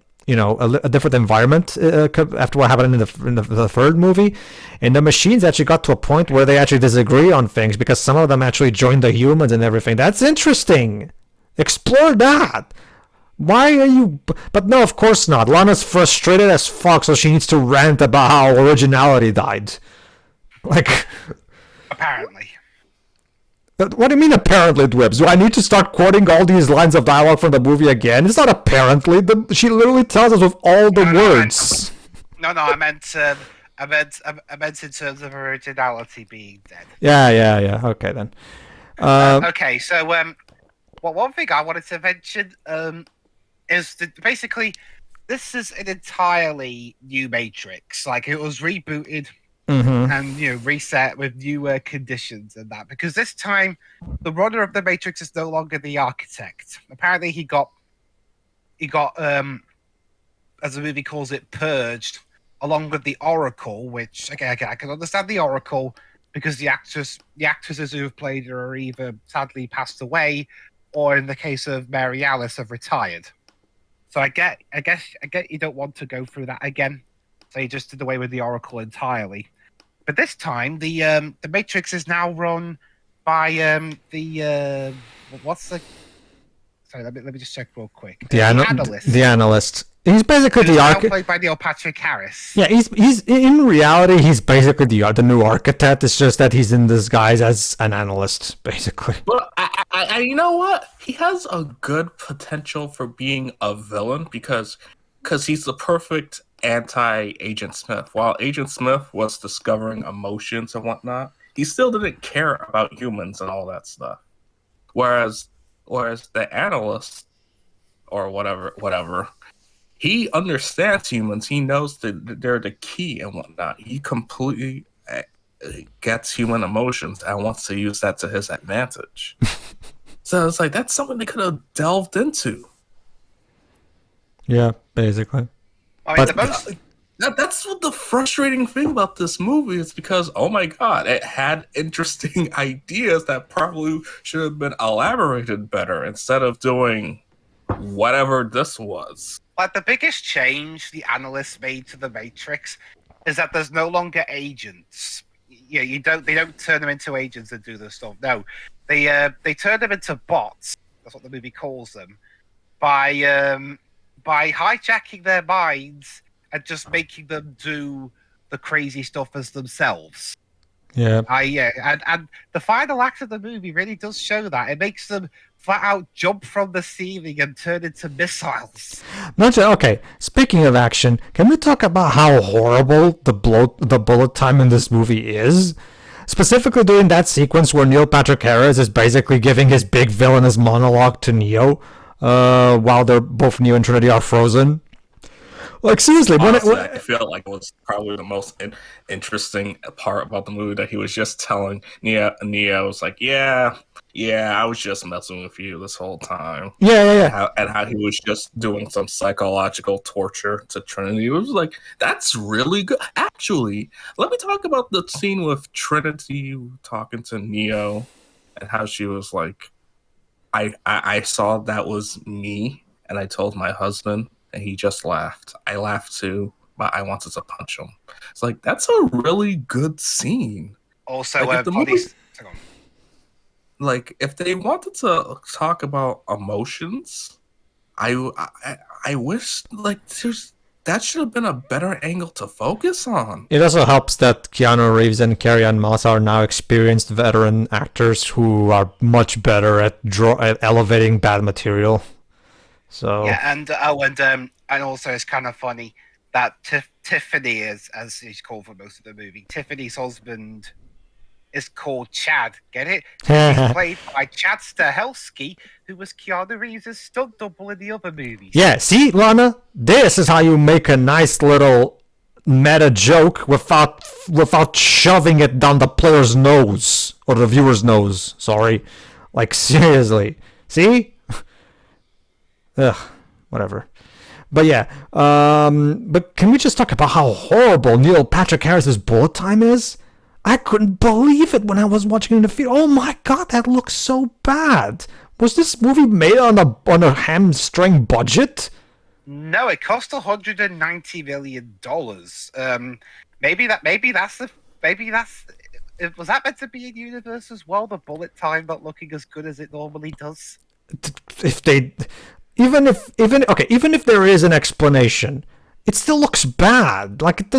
different environment after what happened in the third movie, and the machines actually got to a point where they actually disagree on things because some of them actually joined the humans and everything. That's interesting. Explore that. Why are you? But no, of course not. Lana's frustrated as fuck, so she needs to rant about how originality died. Like. Apparently. What do you mean apparently, Dwibs? Do I need to start quoting all these lines of dialogue from the movie again? It's not apparently. She literally tells us with all the words. I meant in terms of originality being dead. Yeah. Okay then. Okay, so one thing I wanted to mention is that basically this is an entirely new Matrix. Like it was rebooted. Mm-hmm. And reset with new conditions and that, because this time the runner of the Matrix is no longer the architect. Apparently he got as the movie calls it, purged along with the Oracle, which okay, I can understand the Oracle because the actresses who have played her are either sadly passed away or in the case of Mary Alice have retired. So I get you don't want to go through that again. So you just did away with the Oracle entirely. But this time, the Matrix is now run by what's the? Sorry, let me just check real quick. The analyst. The analyst. He's basically the architect. Played by Neil Patrick Harris. Yeah, he's in reality he's basically the new architect. It's just that he's in disguise as an analyst, basically. Well, I you know what? He has a good potential for being a villain because he's the perfect anti-Agent Smith. While Agent Smith was discovering emotions and whatnot, he still didn't care about humans and all that stuff. Whereas the analyst or whatever, he understands humans. He knows that they're the key and whatnot. He completely gets human emotions and wants to use that to his advantage. So it's like that's something they could have delved into. Yeah, basically. I mean, that's what the frustrating thing about this movie is because, oh my god, it had interesting ideas that probably should have been elaborated better instead of doing whatever this was. Like the biggest change the analysts made to the Matrix is that there's no longer agents. Yeah, they don't turn them into agents and do this stuff. No, they turn them into bots. That's what the movie calls them. By hijacking their minds and just making them do the crazy stuff as themselves. Yeah. And the final act of the movie really does show that. It makes them flat out jump from the ceiling and turn into missiles. Okay, speaking of action, can we talk about how horrible the bullet time in this movie is? Specifically during that sequence where Neil Patrick Harris is basically giving his big villainous monologue to Neo, while they're both Neo and Trinity are frozen. Like seriously, honestly, I feel like it was probably the most interesting part about the movie that he was just telling Neo was like, yeah, I was just messing with you this whole time. Yeah. And how he was just doing some psychological torture to Trinity. It was like, that's really good. Actually, let me talk about the scene with Trinity talking to Neo and how she was like, I saw that was me, and I told my husband, and he just laughed. I laughed too, but I wanted to punch him. It's like, that's a really good scene. Also, like, if they wanted to talk about emotions, I wish, like, that should have been a better angle to focus on. It also helps that Keanu Reeves and Carrie-Anne Moss are now experienced veteran actors who are much better at elevating bad material. So Yeah, and also it's kind of funny that Tiffany is, as she's called for most of the movie. Tiffany's husband is called Chad. Get it? He's played by Chad Stahelski, who was Keanu Reeves' stunt double in the other movies. yeah, see, Lana, this is how you make a nice little meta joke without shoving it down the player's nose or the viewer's nose. Sorry, like seriously. See? Ugh, whatever. But yeah, but can we just talk about how horrible Neil Patrick Harris's bullet time is? I couldn't believe it when I was watching it in the theater. Oh my god, that looks so bad. Was this movie made on a hamstring budget? No, it cost $190 million. Maybe that's was that meant to be in universe as well? The bullet time not looking as good as it normally does. If they, even if there is an explanation, it still looks bad. Like it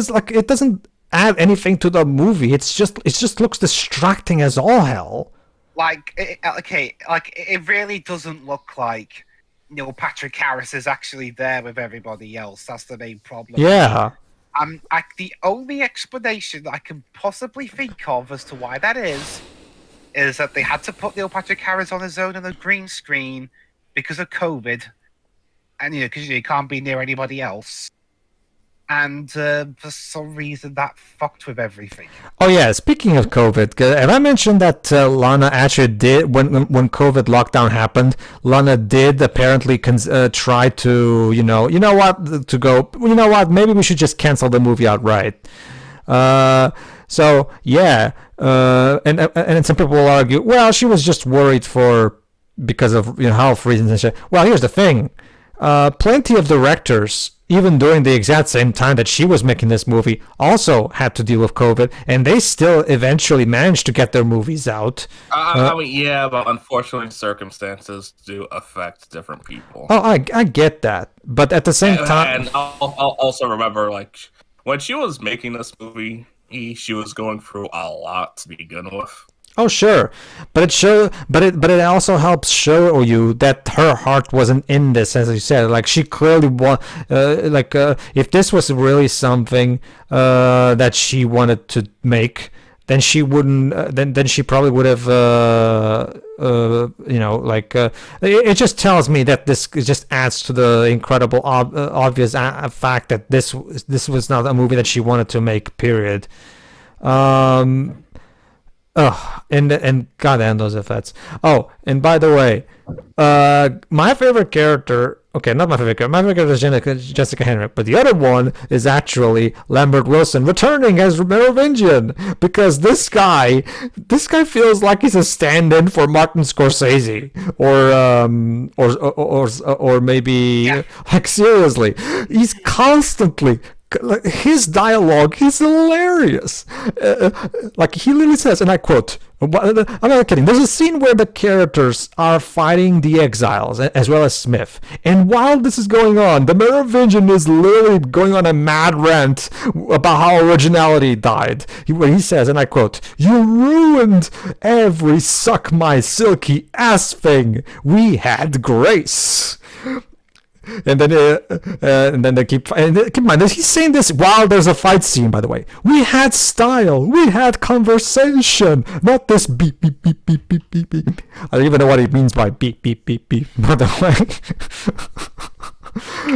doesn't add anything to the movie. It just looks distracting as all hell. It really doesn't look like Neil Patrick Harris is actually there with everybody else. That's the main problem. Yeah. The only explanation I can possibly think of as to why that is that they had to put Neil Patrick Harris on his own on a green screen because of COVID, and because you can't be near anybody else. And for some reason that fucked with everything. Oh yeah, speaking of COVID, have I mentioned that Lana actually did, when COVID lockdown happened, Lana did apparently try to, maybe we should just cancel the movie outright. So yeah, and some people will argue, well, she was just worried because of health reasons and shit. Well, here's the thing. Plenty of directors, even during the exact same time that she was making this movie, also had to deal with COVID, and they still eventually managed to get their movies out. Yeah, but unfortunately, circumstances do affect different people. Oh, I get that, but at the same time, and I'll also remember, like, when she was making this movie, she was going through a lot to begin with. Oh sure, but it also helps show you that her heart wasn't in this, as you said. Like she clearly if this was really something that she wanted to make, then she wouldn't. Then she probably would have. It just tells me that this just adds to the incredible obvious fact that this was not a movie that she wanted to make. Period. And goddamn those effects. Oh, and by the way, my favorite character. Okay, not my favorite character. My favorite character is Jessica Henwick, but the other one is actually Lambert Wilson returning as Merovingian, because this guy feels like he's a stand-in for Martin Scorsese, or maybe like seriously, he's constantly. His dialogue is hilarious. Like he literally says, and I quote, I'm not kidding, there's a scene where the characters are fighting the exiles as well as Smith, and while this is going on, the Merovingian is literally going on a mad rant about how originality died. He says, and I quote, "You ruined every suck my silky ass thing. We had grace." And then they keep in mind, he's saying this while there's a fight scene, by the way. We had style, we had conversation, not this beep beep beep beep beep beep beep. I don't even know what he means by beep beep beep beep, by the way.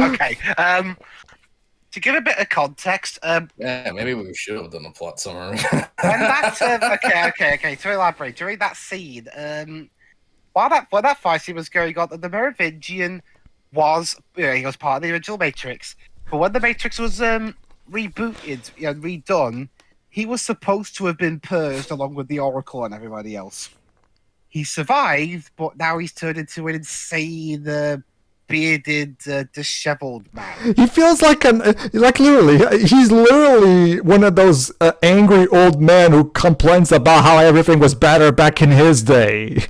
Okay. To give a bit of context, maybe we should have done a plot summary. Okay. To elaborate, during that scene, while that fight scene was going on, the Merovingian he was part of the original Matrix, but when the Matrix was rebooted and redone, he was supposed to have been purged along with the Oracle and everybody else. He survived, but now he's turned into an insane bearded, disheveled man. He feels like he's literally one of those angry old men who complains about how everything was better back in his day.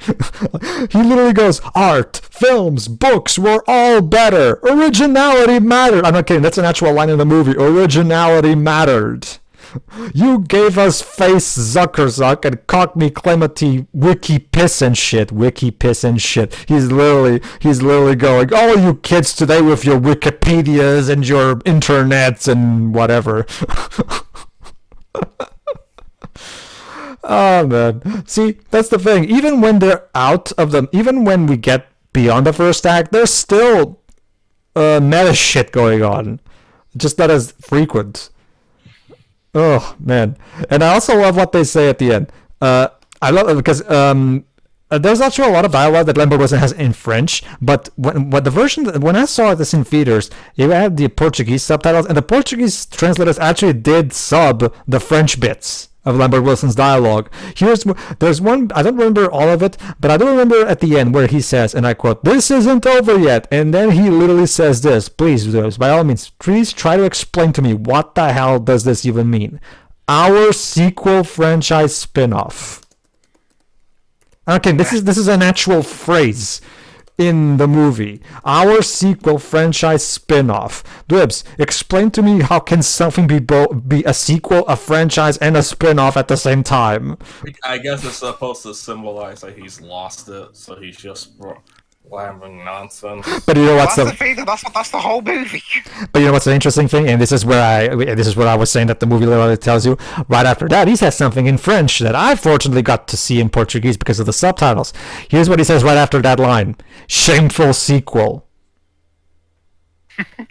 He literally goes, art, films, books were all better. Originality mattered. I'm not kidding. That's an actual line in the movie. Originality mattered. You gave us face Zuckerzuck and Cockney Clemity wiki piss and shit. Wiki piss and shit. He's literally going, oh, you kids today with your Wikipedias and your internets and whatever. Oh man. See, that's the thing. Even when they're out of them, even when we get beyond the first act, there's still meta shit going on. Just not as frequent. Oh man, and I also love what they say at the end. I love it because there's actually a lot of dialogue that Lambert Wilson has in French, but when I saw this in theaters, you had the Portuguese subtitles, and the Portuguese translators actually did sub the French bits of Lambert Wilson's dialogue. There's one, I don't remember all of it, but I do remember at the end where he says, and I quote, "This isn't over yet," and then he literally says this, please, by all means, please try to explain to me what the hell does this even mean. Our sequel franchise spin-off. Okay, this is an actual phrase in the movie. Our sequel franchise spin-off. Dwibs, explain to me how can something be a sequel, a franchise, and a spin-off at the same time? I guess it's supposed to symbolize that he's lost it, so he's just blabbering nonsense. But you know what's That's the thing. That's the whole movie. But you know what's an interesting thing, and this is what I was saying that the movie literally tells you. Right after that, he says something in French that I fortunately got to see in Portuguese because of the subtitles. Here's what he says right after that line: "Shameful sequel."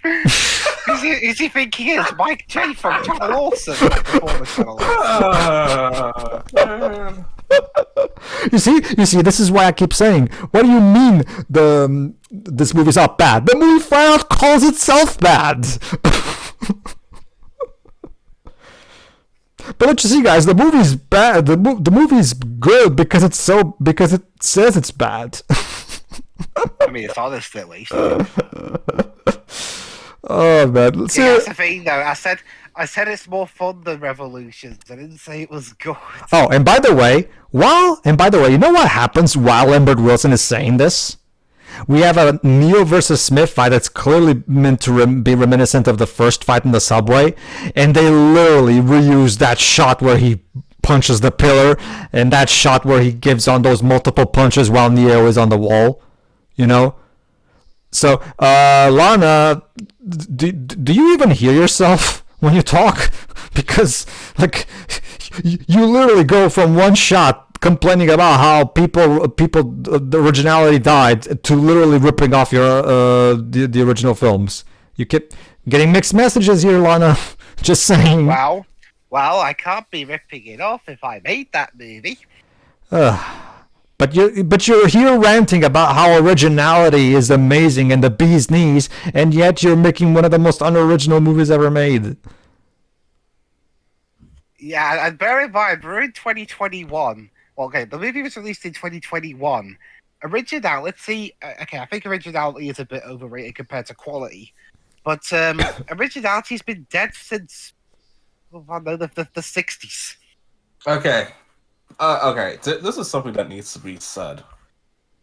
Is he thinking it's Mike J from Channel Awesome? You see, this is why I keep saying, what do you mean this movie's not bad? The movie flat out calls itself bad. But let you see, guys, the movie's bad. The movie's good because it says it's bad. I mean, it's honest at least. Oh man, let's see. That's the thing, though. I said it's more fun than Revolutions. I didn't say it was good. Oh, and by the way, you know what happens while Lambert Wilson is saying this? We have a Neo versus Smith fight that's clearly meant to be reminiscent of the first fight in the subway, and they literally reuse that shot where he punches the pillar, and that shot where he gives on those multiple punches while Neo is on the wall. You know? So, Lana, do you even hear yourself when you talk? Because, like, you literally go from one shot complaining about how the originality died to literally ripping off your the original films. You keep getting mixed messages here, Lana. Just saying. Well, I can't be ripping it off if I made that movie. But you're here ranting about how originality is amazing and the bee's knees, and yet you're making one of the most unoriginal movies ever made. Yeah, and bear in mind, we're in 2021. Well, okay, the movie was released in 2021. Originality, okay, I think originality is a bit overrated compared to quality, but originality's been dead since the 60s. Okay. Okay, this is something that needs to be said.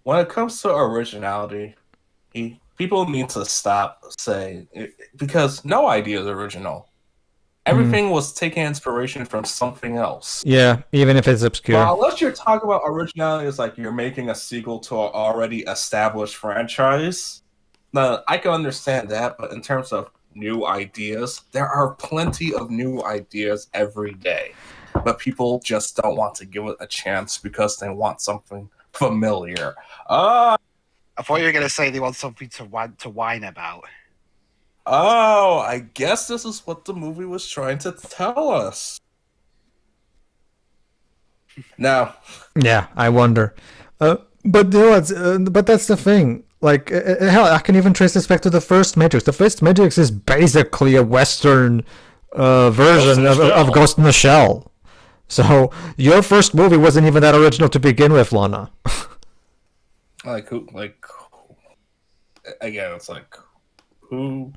When it comes to originality, people need to stop saying because no idea is original. Everything was taking inspiration from something else. Yeah, even if it's obscure. Well, unless you're talking about originality, it's like you're making a sequel to an already established franchise. Now, I can understand that, but in terms of new ideas, there are plenty of new ideas every day. But people just don't want to give it a chance because they want something familiar. I thought you were going to say they want something to whine about. Oh, I guess this is what the movie was trying to tell us. Now, yeah, I wonder. But you know what? But that's the thing. Like, hell, I can even trace this back to the first Matrix. The first Matrix is basically a Western version of Ghost in the Shell. So your first movie wasn't even that original to begin with, Lana. again, it's like, who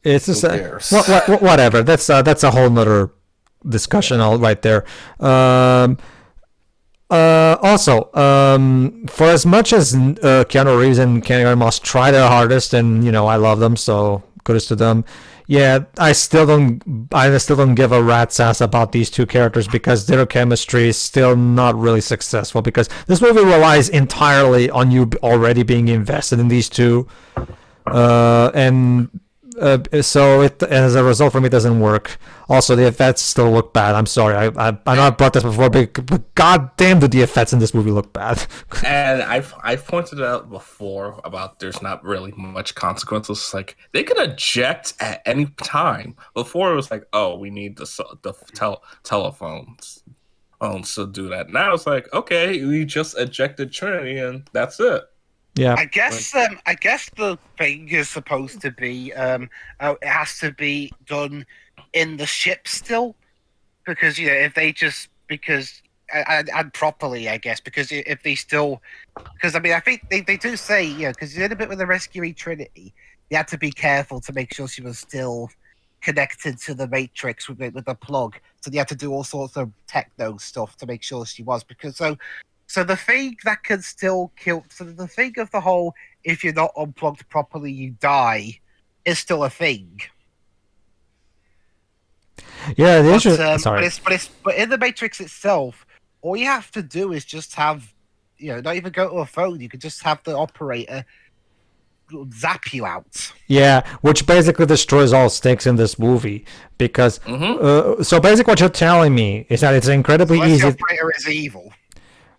It's just cares? whatever. That's a whole nother discussion all right there. Also, for as much as Keanu Reeves and Kenny Moss try their hardest, and I love them, so kudos to them. Yeah, I still don't give a rat's ass about these two characters because their chemistry is still not really successful. Because this movie relies entirely on you already being invested in these two, and so it as a result for me it doesn't work. Also, the effects still look bad. I'm sorry, I know I brought this before, but god damn, do the effects in this movie look bad. And I've pointed out before about there's not really much consequences. Like they could eject at any time. Before it was like, oh, we need the telephones to do that. Now it's like, okay, we just ejected Trinity and that's it. Yeah, I guess the thing is supposed to be it has to be done in the ship still, because if they just and properly, I guess, because if they still, because I mean I think they do say because in a bit with the rescuing Trinity, they had to be careful to make sure she was still connected to the Matrix with the plug, so they had to do all sorts of techno stuff to make sure she was, because so the thing that can still kill, so the thing of the whole, if you're not unplugged properly, you die, is still a thing. yeah. But in the Matrix itself, all you have to do is just have, not even go to a phone. You could just have the operator zap you out. Yeah, which basically destroys all stakes in this movie because. So basically, what you're telling me is that it's incredibly Unless easy. the operator is evil.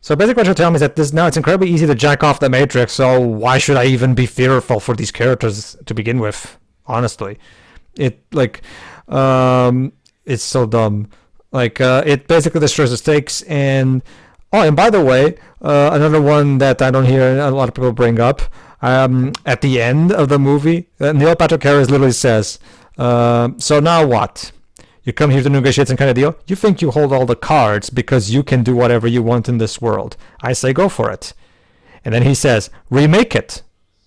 So basically, what you're telling me is that it's incredibly easy to jack off the Matrix. So why should I even be fearful for these characters to begin with? Honestly, it's so dumb. It basically destroys the stakes. And by the way, another one that I don't hear a lot of people bring up. At the end of the movie, Neil Patrick Harris literally says, "So now what? You come here to negotiate some kind of deal? You think you hold all the cards because you can do whatever you want in this world. I say go for it." And then he says, "Remake it.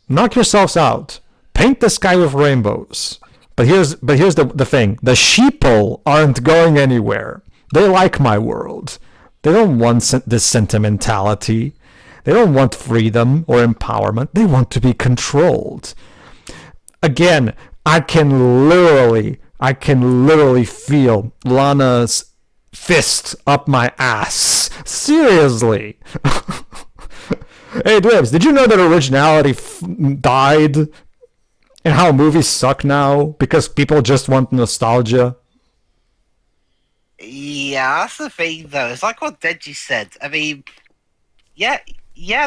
Knock yourselves out. Paint the sky with rainbows." But here's the thing. The sheeple aren't going anywhere. They like my world. They don't want this sentimentality. They don't want freedom or empowerment. They want to be controlled. Again, I can literally feel Lana's fist up my ass. Seriously. Hey, Dwibs, did you know that originality died? And how movies suck now because people just want nostalgia? Yeah, that's the thing, though. It's like what Deji said. I mean, yeah,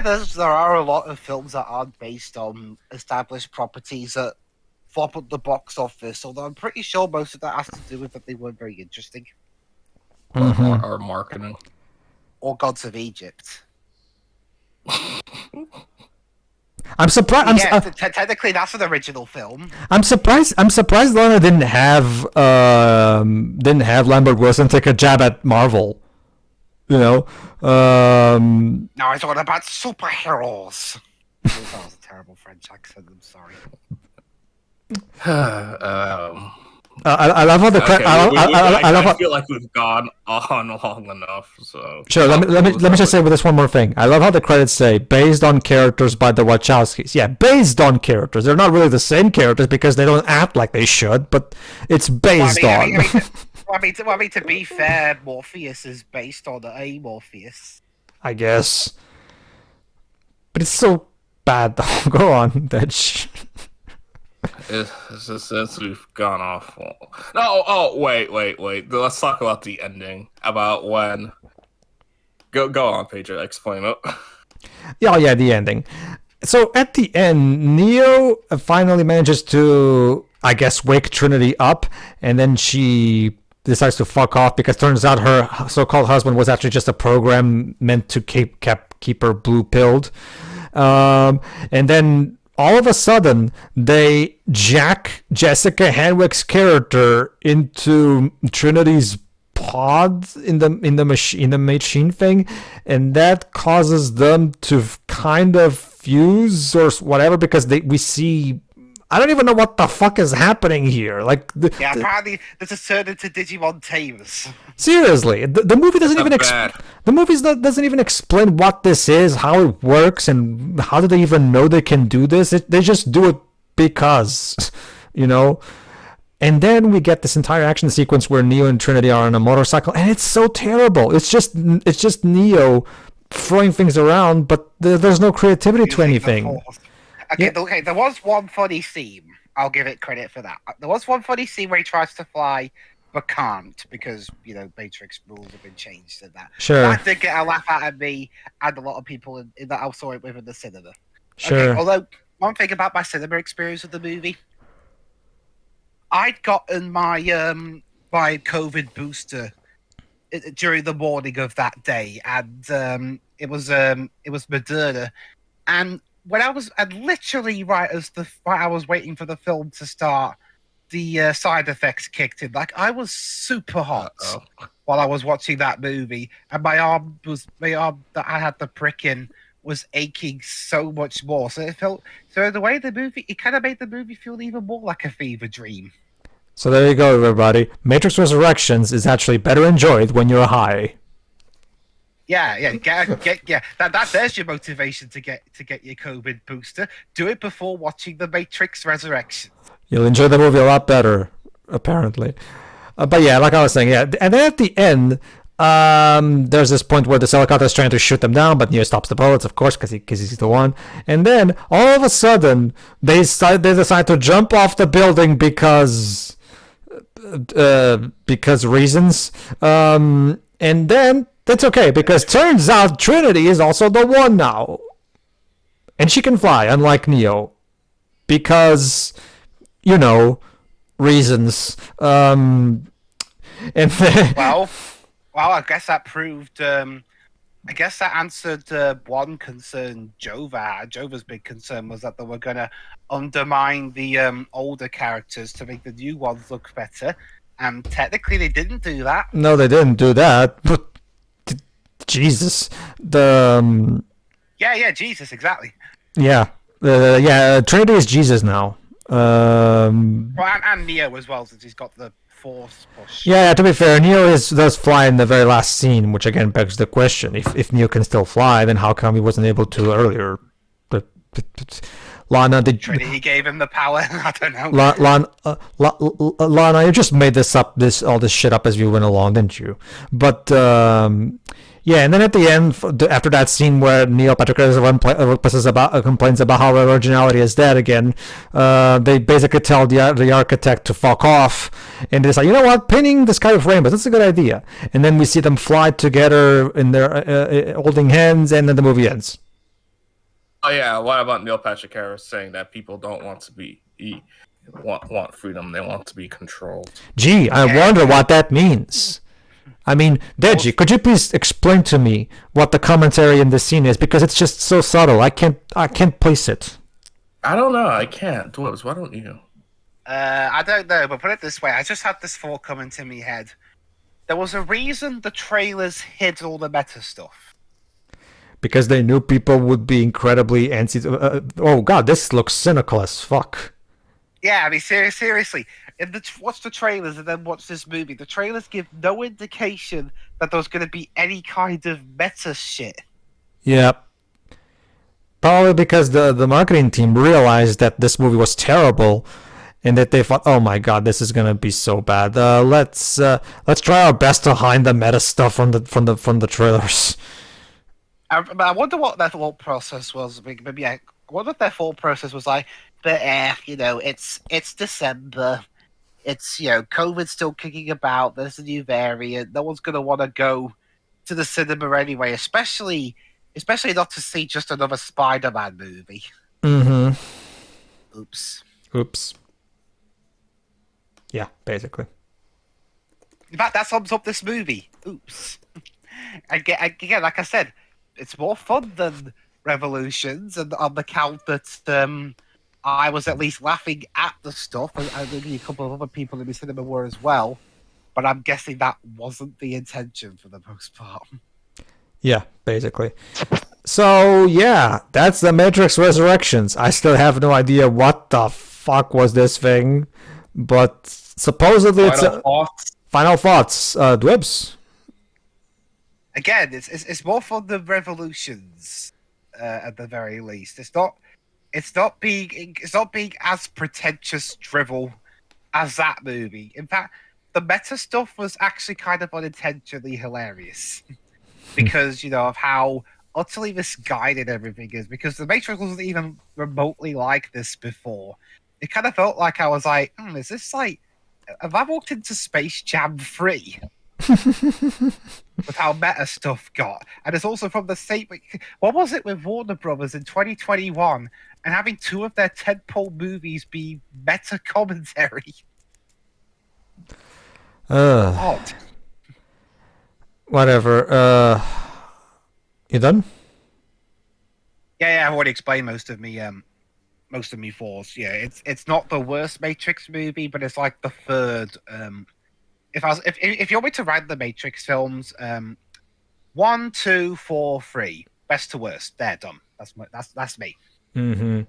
there are a lot of films that aren't based on established properties that flop at the box office, although I'm pretty sure most of that has to do with that they weren't very interesting. Or marketing. Or Gods of Egypt. I'm surprised. Technically, that's an original film. I'm surprised Lana didn't have Lambert Wilson take a jab at Marvel. No, it's all about superheroes. That was a terrible French accent. I'm sorry. I love how the I feel like we've gone on long enough. So sure. Let me just say with this one more thing. I love how the credits say based on characters by the Wachowskis. Yeah, based on characters. They're not really the same characters because they don't act like they should, but it's based on. I mean, to be fair, Morpheus is based on a Morpheus. I guess, but it's so bad. Go on, Deji. Since we've gone off. No, wait. Let's talk about the ending. About when. Go on, Pedro. Explain it. Yeah, the ending. So at the end, Neo finally manages to, I guess, wake Trinity up, and then she decides to fuck off because turns out her so-called husband was actually just a program meant to keep her blue-pilled. And then all of a sudden, they jack Jessica Henwick's character into Trinity's pod in the machine thing, and that causes them to kind of confused or whatever because we see. I don't even know what the fuck is happening here. Like, Yeah, apparently there's a turn into Digimon Tamers. seriously, the movie doesn't Not even bad. the movie doesn't even explain what this is, how it works, and how do they even know they can do this. They just do it because, you know. And then we get this entire action sequence where Neo and Trinity are on a motorcycle, and it's so terrible. It's just Neo throwing things around, but there's no creativity to anything. Okay, Yeah. okay, there was one funny scene. I'll give it credit for that. There was one funny scene where he tries to fly, but can't because Matrix rules have been changed and that. Sure. That did get a laugh out of me and a lot of people in that I saw it with in the cinema. Sure. Okay, although one thing about my cinema experience of the movie, I'd gotten my my COVID booster during the morning of that day, and it was Moderna, and when and literally right as I was waiting for the film to start, the side effects kicked in. Like I was super hot while I was watching that movie, and my arm that I had the prick in was aching so much more. So the way the movie, it kind of made the movie feel even more like a fever dream. So there you go, everybody. Matrix Resurrections is actually better enjoyed when you're high. Yeah. There's your motivation to get your COVID booster. Do it before watching The Matrix Resurrection. You'll enjoy the movie a lot better, apparently. But yeah, like I was saying, yeah. And then at the end, there's this point where the helicopter is trying to shoot them down, but Neo stops the bullets, of course, because he's the one. And then all of a sudden, they decide to jump off the building because reasons. And then that's okay because turns out Trinity is also the one now, and she can fly, unlike Neo, because reasons. And then, well, I guess that proved. I guess that answered one concern Jova had. Jova's big concern was that they were going to undermine the older characters to make the new ones look better. And technically, they didn't do that. No, they didn't do that. But Jesus, Yeah, Jesus, exactly. Yeah, Trinity is Jesus now. Well, and Neo as well, since he's got the force push. Yeah, to be fair, Neo does fly in the very last scene, which again begs the question: if Neo can still fly, then how come he wasn't able to earlier? But Lana, Trinity gave him the power. I don't know. Lana, you just made all this shit up as you went along, didn't you? But yeah, and then at the end, after that scene where Neil Patrick complains about how originality is dead again, they basically tell the architect to fuck off, and they say, you know what, painting the sky with rainbows, that's a good idea. And then we see them fly together in their holding hands, and then the movie ends. Oh yeah, what about Neil Patrick Harris saying that people don't want to be want freedom, they want to be controlled? Gee, I wonder what that means. I mean, Deji, could you please explain to me what the commentary in this scene is? Because it's just so subtle. I can't place it. I don't know. I can't. Dwibs, why don't you? I don't know, but put it this way. I just had this thought come into my head. There was a reason the trailers hid all the meta stuff. Because they knew people would be incredibly anti. Oh god, this looks cynical as fuck. Yeah, I mean, seriously. Watch the trailers and then watch this movie. The trailers give no indication that there's going to be any kind of meta shit. Yep. Probably because the marketing team realized that this movie was terrible, and that they thought, oh my god, this is gonna be so bad. Let's try our best to hide the meta stuff from the trailers. I wonder what their thought process was. Maybe I wonder if their thought process was like, but it's December. It's COVID's still kicking about. There's a new variant. No one's gonna want to go to the cinema anyway, especially not to see just another Spider-Man movie. Mm-hmm. Oops. Yeah, basically. In fact, that sums up this movie. Oops. Again, like I said, it's more fun than Revolutions, and on the count that I was at least laughing at the stuff, and maybe a couple of other people in the cinema were as well. But I'm guessing that wasn't the intention for the most part. Yeah, basically. So yeah, that's the Matrix Resurrections. I still have no idea what the fuck was this thing, but supposedly it's Final thoughts. final thoughts. Dwibs. Again, it's more for the revolutions, at the very least. It's not being as pretentious drivel as that movie. In fact, the meta stuff was actually kind of unintentionally hilarious because of how utterly misguided everything is. Because the Matrix wasn't even remotely like this before. It kind of felt like I was like, is this like, have I walked into Space Jam 3? With how meta stuff got. And it's also from the same. What was it with Warner Brothers in 2021 and having two of their tentpole movies be meta commentary? Odd. Whatever. You done? Yeah, I've already explained most of me flaws. Yeah, it's not the worst Matrix movie, but it's like the third. If you want me to rank the Matrix films, 1, 2, 4, 3, best to worst, they're done. That's me. Mm-hmm.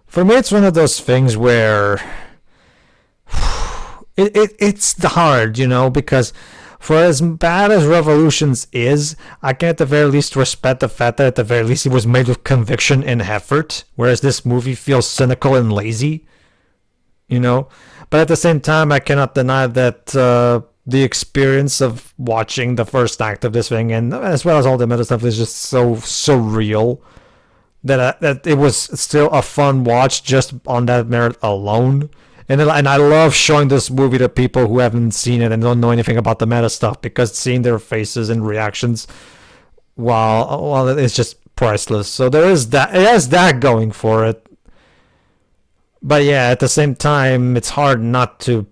For me, it's one of those things where it's hard, because for as bad as Revolutions is, I can at the very least respect the fact that at the very least it was made with conviction and effort, whereas this movie feels cynical and lazy. But at the same time, I cannot deny that the experience of watching the first act of this thing, and as well as all the meta stuff, is just so surreal that it was still a fun watch just on that merit alone. And I love showing this movie to people who haven't seen it and don't know anything about the meta stuff, because seeing their faces and reactions, well, it's just priceless. So there is that. It has that going for it. But yeah, at the same time, it's hard not to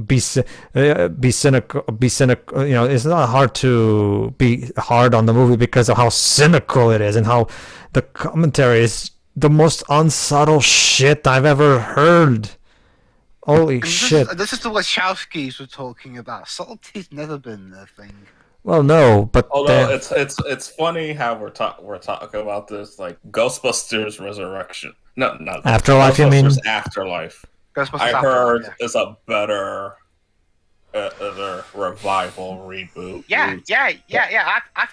be cynical. It's not hard to be hard on the movie because of how cynical it is and how the commentary is the most unsubtle shit I've ever heard. Holy shit! This is the Wachowskis we're talking about. Subtlety's never been their thing. Well, no, but although it's funny how we're talking about this, like Ghostbusters Resurrection. No, not Afterlife. You mean Afterlife? Ghostbusters I Afterlife, heard yeah. is a better revival reboot.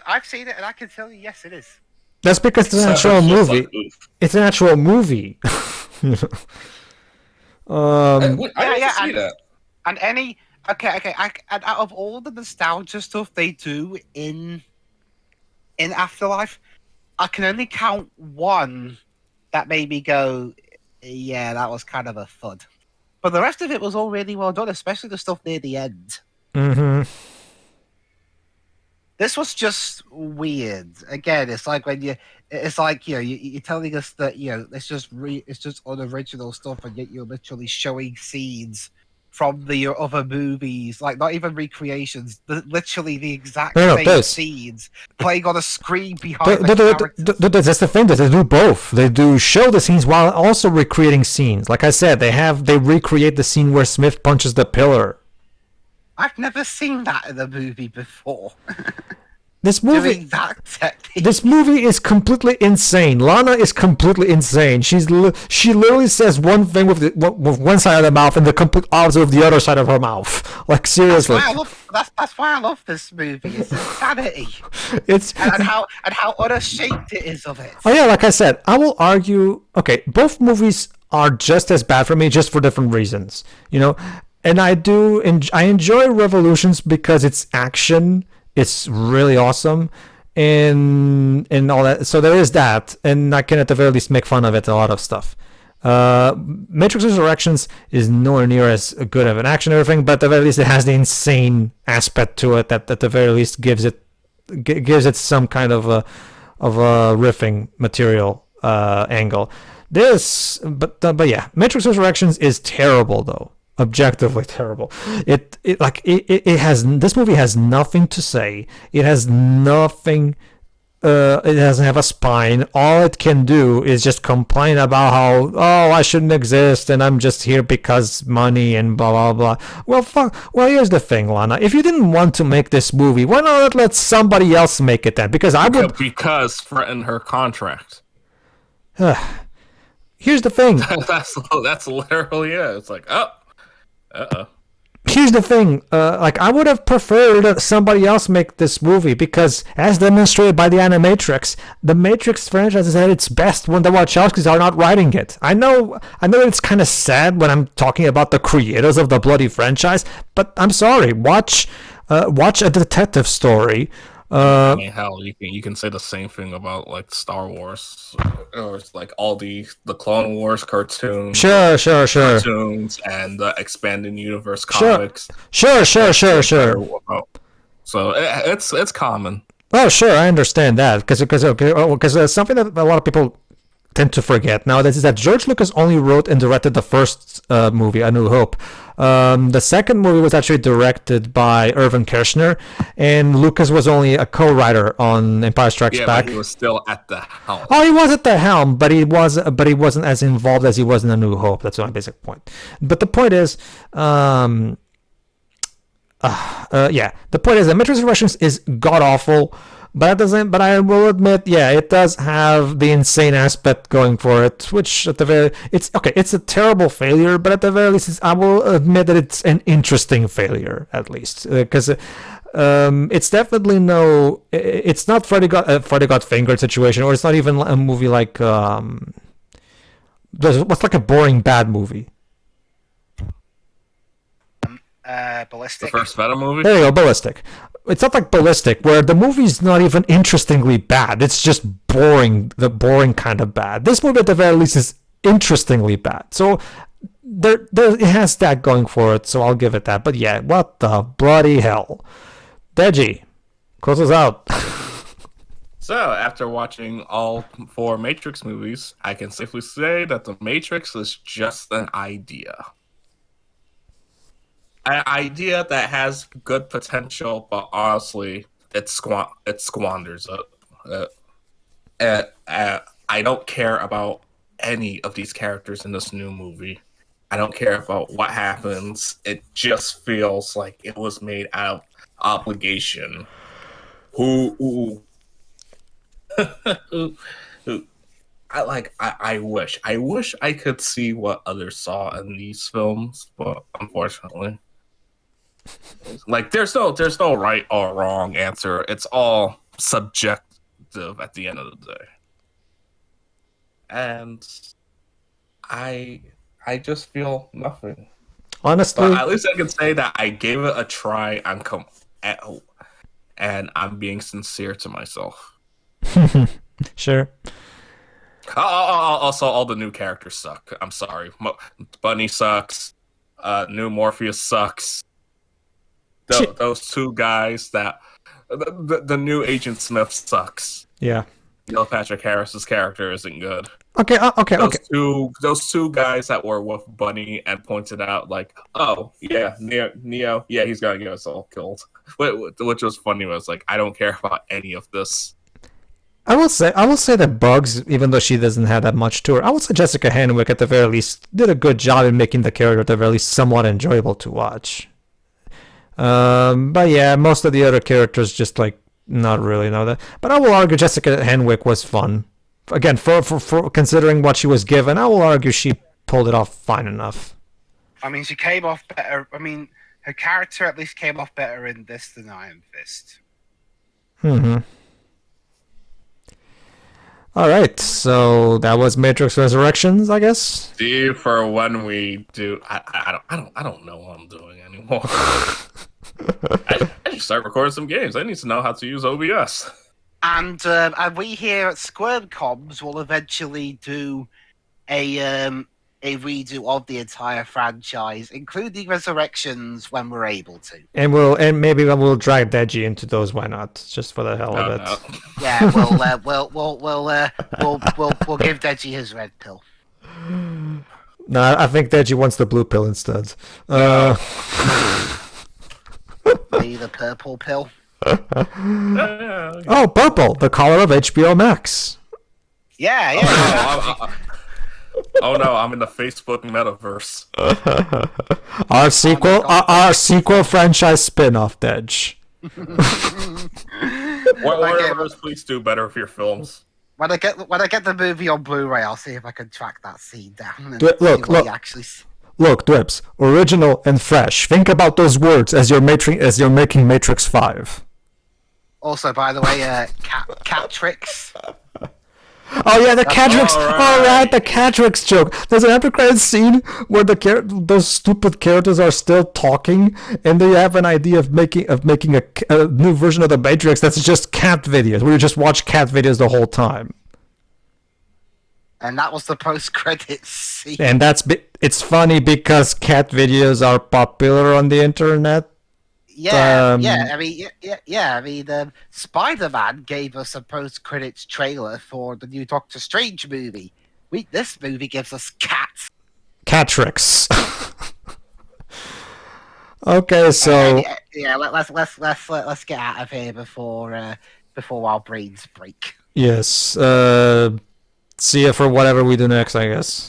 I've seen it, and I can tell you, yes, it is. That's because it's an actual movie. It's an actual movie. I didn't see that. And and out of all the nostalgia stuff they do in Afterlife, I can only count one that made me go, yeah, that was kind of a thud. But the rest of it was all really well done, especially the stuff near the end. Mm-hmm. This was just weird. Again, it's like you're telling us that it's just unoriginal stuff, and yet you're literally showing scenes from the other movies, like not even recreations, literally the exact same scenes playing on a screen behind the characters. That's the thing, that they do both. They do show the scenes while also recreating scenes. Like I said, they recreate the scene where Smith punches the pillar. I've never seen that in a movie before. This movie is completely insane. Lana is completely insane. She literally says one thing with one side of the mouth and the complete opposite with the other side of her mouth. Like, seriously. That's why I love this movie. It's insanity. and how unashamed it is of it. Oh yeah, like I said, I will argue. Okay, both movies are just as bad for me, just for different reasons. And I enjoy Revolutions because it's action. It's really awesome, and all that. So there is that, and I can at the very least make fun of it. A lot of stuff. Matrix Resurrections is nowhere near as good of an action and everything, but at the very least it has the insane aspect to it that at the very least gives it some kind of a riffing material angle. This, but yeah, Matrix Resurrections is terrible though. Objectively terrible. It has, this movie has nothing to say. It has nothing it doesn't have a spine. All it can do is just complain about how, oh, I shouldn't exist and I'm just here because money and blah blah blah. Well, fuck. Well, here's the thing, Lana. If you didn't want to make this movie, why not let somebody else make it then? Because I would. Because threaten her contract. Here's the thing. That's literally it. It's like, oh, Here's the thing, like I would have preferred that somebody else make this movie because, as demonstrated by the Animatrix, the Matrix franchise is at its best when the Wachowskis are not writing it. I know it's kind of sad when I'm talking about the creators of the bloody franchise, but I'm sorry. Watch a detective story. I mean, hell, you can say the same thing about like Star Wars or it's like all the Clone Wars cartoons, Sure. cartoons, and the expanded universe comics. Sure. So it's common. Oh, sure, I understand that because something that a lot of people tend to forget nowadays is that George Lucas only wrote and directed the first movie, A New Hope. The second movie was actually directed by Irvin Kershner, and Lucas was only a co-writer on Empire Strikes Back. But he was still at the helm. Oh, he was at the helm, but he wasn't as involved as he was in A New Hope. That's my basic point. But the point is, the point is that Matrix Resurrections is god awful. But I will admit, yeah, it does have the insane aspect going for it, which at the very, it's a terrible failure, but at the very least, I will admit that it's an interesting failure, at least, because it's definitely it's not Freddy Got Fingered situation, or it's not even a movie like, what's like a boring bad movie? Ballistic. The first Venom movie? There you go, Ballistic. It's not like Ballistic, where the movie's not even interestingly bad. It's just boring, the boring kind of bad. This movie, at the very least, is interestingly bad. So it has that going for it, so I'll give it that. But yeah, what the bloody hell. Deji, close us out. So, after watching all 4 Matrix movies, I can safely say that The Matrix is just an idea. An idea that has good potential, but honestly, it squanders it. I don't care about any of these characters in this new movie. I don't care about what happens. It just feels like it was made out of obligation. Who I wish I could see what others saw in these films, but unfortunately, like there's no right or wrong answer. It's all subjective at the end of the day, and I just feel nothing. Honestly, but at least I can say that I gave it a try. And I'm being sincere to myself. Sure. Also, all the new characters suck. I'm sorry. Bunny sucks. New Morpheus sucks. Those 2 guys that... The new Agent Smith sucks. Yeah. Neil Patrick Harris's character isn't good. Okay. Those two guys that were with Bunny and pointed out, like, oh, yeah, Neo, yeah, he's gonna get us all killed. Which was funny, was like, I don't care about any of this. I will say that Bugs, even though she doesn't have that much to her, I would say Jessica Henwick at the very least did a good job in making the character at the very least somewhat enjoyable to watch. But yeah, most of the other characters just like not really know that. But I will argue Jessica Henwick was fun. Again, for considering what she was given, I will argue she pulled it off fine enough. I mean, she came off better. I mean, her character at least came off better in this than Iron Fist. All right, so that was Matrix Resurrections, I guess. See, for when we do, I don't know what I'm doing anymore. I should start recording some games. I need to know how to use OBS. And we here at SquareComms will eventually do a redo of the entire franchise, including Resurrections, when we're able to. And maybe we'll drag Deji into those. Why not? Just for the hell of it. No. Yeah, we'll give Deji his red pill. No, I think Deji wants the blue pill instead. Me, the purple pill. Yeah. Oh, purple, the color of HBO Max. Yeah, yeah. Oh no, I'm in the Facebook metaverse. Our sequel franchise spin-off, Dej. Warner's, please do better with your films. When I get the movie on Blu-ray, I'll see if I can track that scene down and Look, see what look. he actually. Look, Dwibs, original and fresh. Think about those words as you're making Matrix 5. Also, by the way, cat tricks. Oh yeah, the Catrix. All right, the Catrix joke. There's an after credits scene where those stupid characters are still talking, and they have an idea of making a new version of the Matrix that's just cat videos, where you just watch cat videos the whole time. And that was the post-credits scene. And it's funny because cat videos are popular on the internet. Yeah, I mean, Spider-Man gave us a post-credits trailer for the new Doctor Strange movie. This movie gives us cats. Catrix. Okay, so yeah, let's get out of here before our brains break. yes. See you for whatever we do next, I guess.